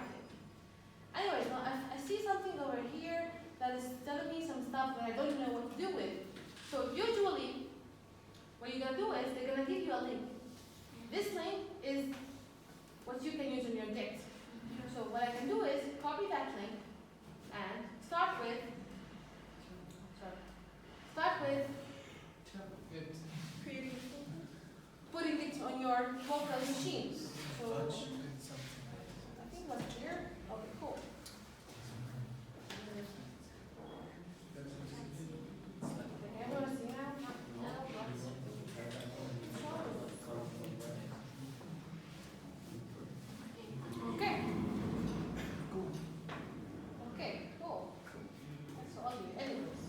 Speaker 1: Anyways, now I see something over here that is telling me some stuff that I don't know what to do with. So usually, what you're going to do is they're going to give you a link. This link is what you can use in your Git. So what I can do is copy that link and start with putting it on your local machine. So I think what's here. Okay, cool. Everyone see now? Okay. Okay, cool. That's all you. Anyways,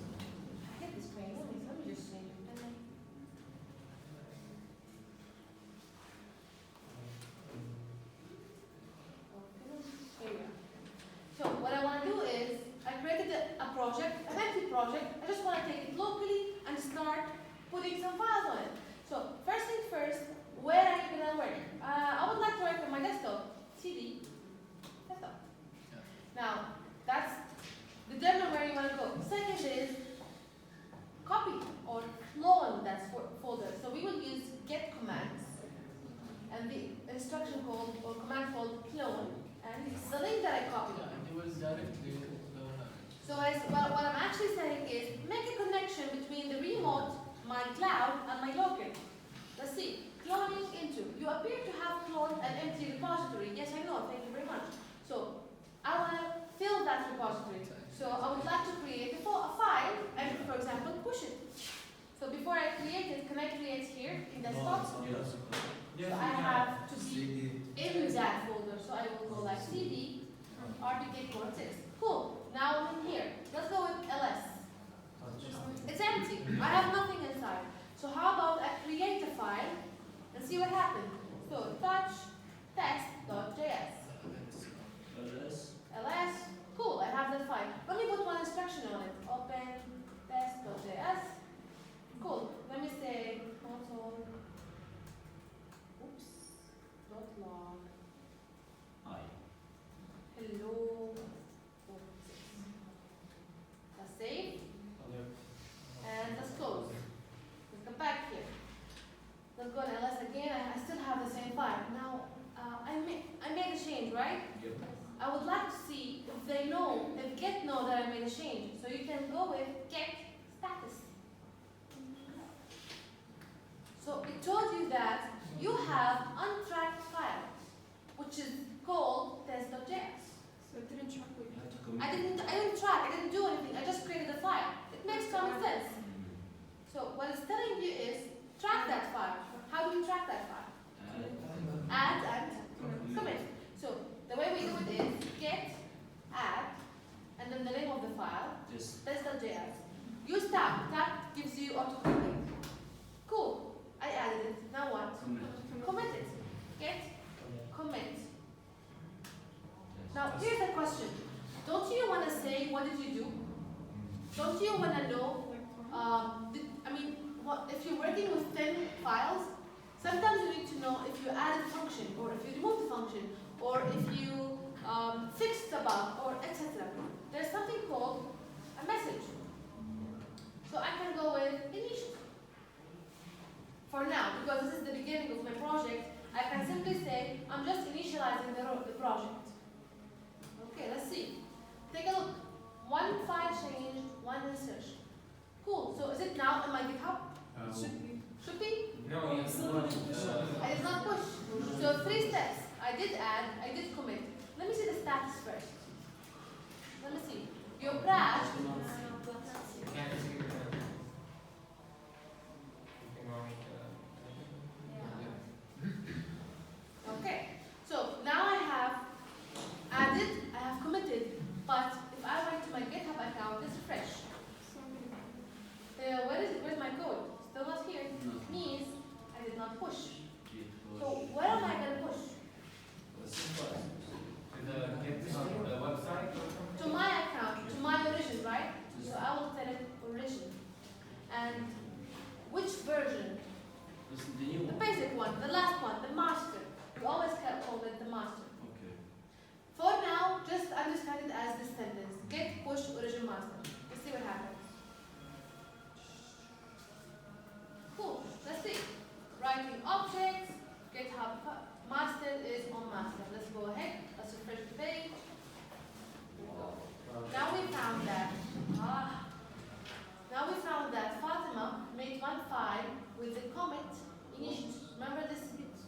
Speaker 1: I hit this screen. Let me just change it. There you go. So what I want to do is I created a project, an empty project. I just want to take it locally and start putting some files on it. So first thing first, where are you going to work? I would like to work on my desktop, CD, desktop. Now, that's determine where you want to go. Second is copy or clone that folder. So we will use get commands and the instruction called or command called clone. And it's the link that I copied.
Speaker 2: It was directly
Speaker 1: So what I'm actually saying is make a connection between the remote, my cloud, and my local. Let's see. Cloning into. You appear to have cloned an empty repository. Yes, I know. Thank you very much. So I want to fill that repository. So I would like to create a file and, for example, push it. So before I create it, can I create here in desktop?
Speaker 9: Yes.
Speaker 1: So I have to be in that folder. So I will go like cd rpk-6. Cool. Now I'm in here. Let's go with ls. It's empty. I have nothing inside. So how about I create a file and see what happens. So touch text.js. ls. Cool. I have the file. Let me put one instruction on it. Open test.js. Cool. Let me say console. Oops. Dot log. Hello. Let's save. And let's close. Let's come back here. Let's go to ls again. I still have the same file. Now, I made a change, right?
Speaker 6: Yep.
Speaker 1: I would like to see if they know, if Git know that I made a change. So you can go with get status. So it told you that you have untracked file, which is called test.js.
Speaker 8: So it didn't track what you had.
Speaker 1: I didn't track, I didn't do anything, I just created a file. It makes common sense. So what it's telling you is track that file. How do you track that file? Add and commit. So the way we do it is get, add, and then the name of the file, test.js. Use tab. Tab gives you autocomplete. Cool. I added it. Now what? Commit it. Get, commit. Now here's the question. Don't you want to say what did you do? Don't you want to know? If you're working with 10 files, sometimes you need to know if you added function, or if you removed the function, or if you fixed a bug, or etc. There's something called a message. So I can go with initial. For now, because this is the beginning of my project, I can simply say I'm just initializing the project. Okay, let's see. Take a look. One file change, one insertion. Cool. So is it now in my GitHub? Should be. Should be?
Speaker 3: No, you
Speaker 1: I did not push. So 3 steps. I did add, I did commit. Let me see the status first. Let me see. Your crash.
Speaker 3: can't see your something wrong with
Speaker 1: Okay. So now I have added, I have committed, but if I went to my GitHub account, it's fresh. Where is it? Where's my code? Still not here. Means I did not push. So where am I going to push?
Speaker 3: the website or something?
Speaker 1: To my account, to my origin, right? So I will tell it origin. And which version? The basic one, the last one, the master. You always call it the master.
Speaker 6: Okay.
Speaker 1: For now, just understand it as this sentence. Get push origin master. Let's see what happens. Cool. Let's see. Writing objects. GitHub master is on master. Let's go ahead. Let's refresh the page. Now we found that. Now we found that Fatima made one file with the commit initial. Remember this?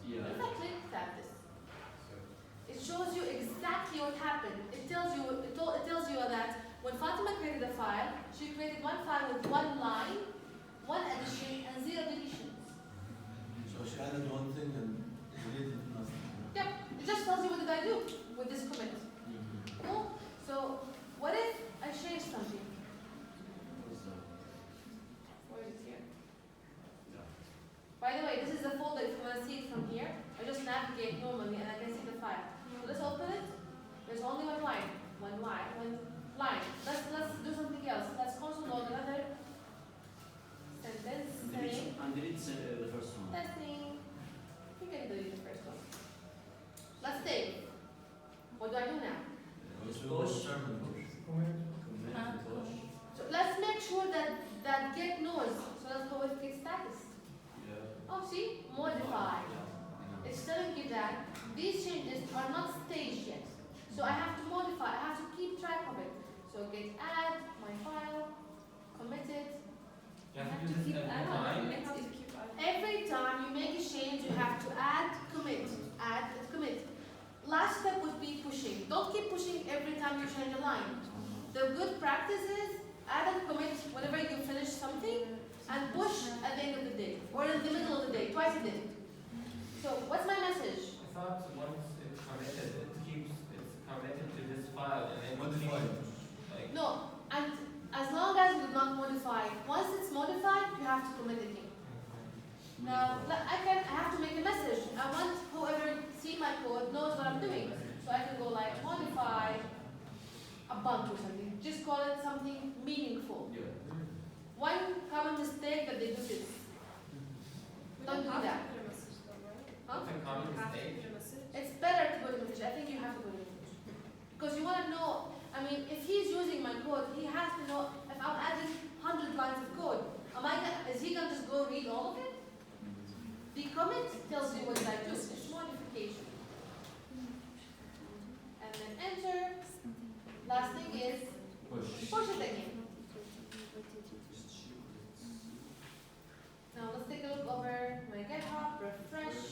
Speaker 6: Yeah.
Speaker 1: If I click tap this, it shows you exactly what happened. It tells you that when Fatima created a file, she created one file with 1 line, 1 addition, and 0 deletions.
Speaker 9: So she added one thing and deleted nothing.
Speaker 1: Yep. It just tells you what did I do with this commit. Cool. So what if I change something? Where is it here? By the way, this is the folder. If you want to see it from here, I just navigate normally and I can see the file. So let's open it. There's only 1 line. 1 line. 1 line. Let's do something else. Let's console log another sentence saying
Speaker 6: And delete the first one.
Speaker 1: testing. You can delete the first one. Let's save. What do I do now?
Speaker 9: Push.
Speaker 1: So let's make sure that get knows. So let's go with get status.
Speaker 6: Yeah.
Speaker 1: Oh, see? Modify. It's telling you that these changes are not staged yet. So I have to modify, I have to keep track of it. So get add, my file, commit it.
Speaker 3: You have to do this every time?
Speaker 1: Every time you make The good practice is add a commit whenever you finish something and push at the end of the day or in the middle of the day, twice a day. So what's my message?
Speaker 3: I thought once it's committed, it's committed to this file and then
Speaker 9: Modify it.
Speaker 3: like
Speaker 1: No, and as long as you do not modify, once it's modified, you have to commit it here. Now, I have to make a message. I want whoever see my code knows what I'm doing. So I can go like modify a bump or something. Just call it something meaningful.
Speaker 7: Yeah.
Speaker 1: One common mistake that they do is don't do that. Huh?
Speaker 3: it's a common mistake.
Speaker 1: It's better to put a message. I think you have to put a message. Because you want to know, I mean, if he's using my code, he has to know if I'm adding 100 lines of code. Is he going to just go read all of it? The commit tells you what I do. It's modification. And then enter. Last thing is push it again. Now let's take a look over my GitHub, refresh.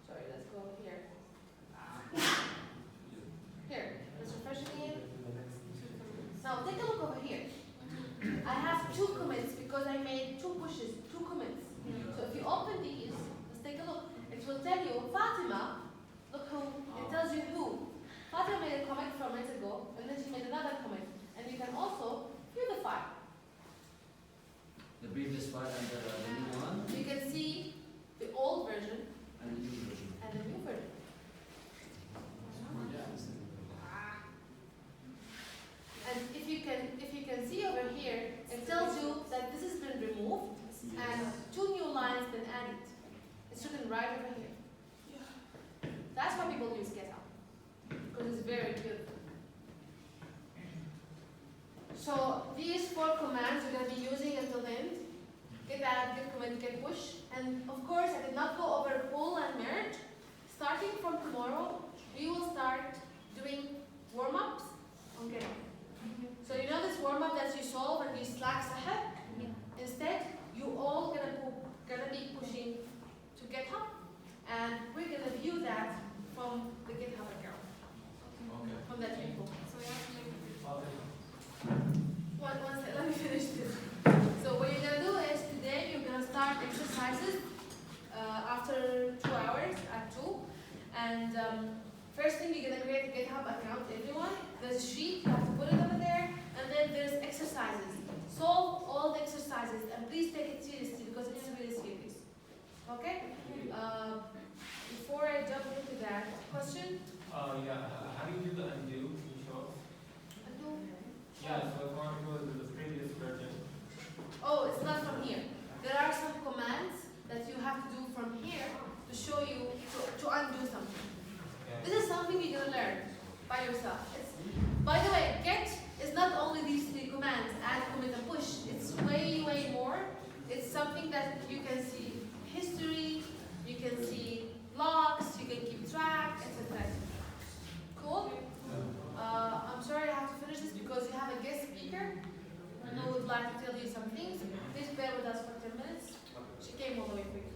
Speaker 1: Sorry, let's go here. Here, let's refresh again. Now take a look over here. I have 2 commits because I made 2 pushes, 2 commits. So if you open these, let's take a look. It will tell you, Fatima, look who, it tells you who. Fatima made a comment from minutes ago, and then she made another comment. And you can also view the file.
Speaker 6: The previous file and the new one
Speaker 1: You can see the old version
Speaker 6: and the new version.
Speaker 1: and the new version. And if you can see over here, it tells you that this has been removed and 2 new lines been added. It's written right over here. That's why people use GitHub, because it's very good. So these 4 commands we're going to be using until the end. Git add, git commit, git push. And of course, I did not go over pull and merge. Starting from tomorrow, we will start doing warm-ups on GitHub. So you know this warm-up that you solve and you slack ahead? Instead, you all gonna be pushing to GitHub, and we're gonna view that from the GitHub account,
Speaker 9: Okay.
Speaker 1: from that repo.
Speaker 8: So we have to make
Speaker 1: One second, let me finish this. So what you're gonna do is today you're gonna start exercises after 2 hours at 2, and first thing you're gonna create a GitHub account. Everyone, there's a sheet, you have to put it over there, and then there's exercises. Solve all the exercises, and please take it seriously because it's really serious. Okay? Before I jump into that question,
Speaker 3: Yeah, how do you do the undo? Can you show us? Yeah, so if I want to go to the previous version.
Speaker 1: oh, it's not from here. There are some commands that you have to do from here to show you to undo something. This is something you're gonna learn by yourself. By the way, get is not only these 3 commands, add, commit, and push. It's way, way more. It's something that you can see history, you can see logs, you can keep track, etc. Cool? I'm sorry I have to finish this because you have a guest speaker who would like to tell you some things. Please bear with us for 10 minutes. She came all the way for you.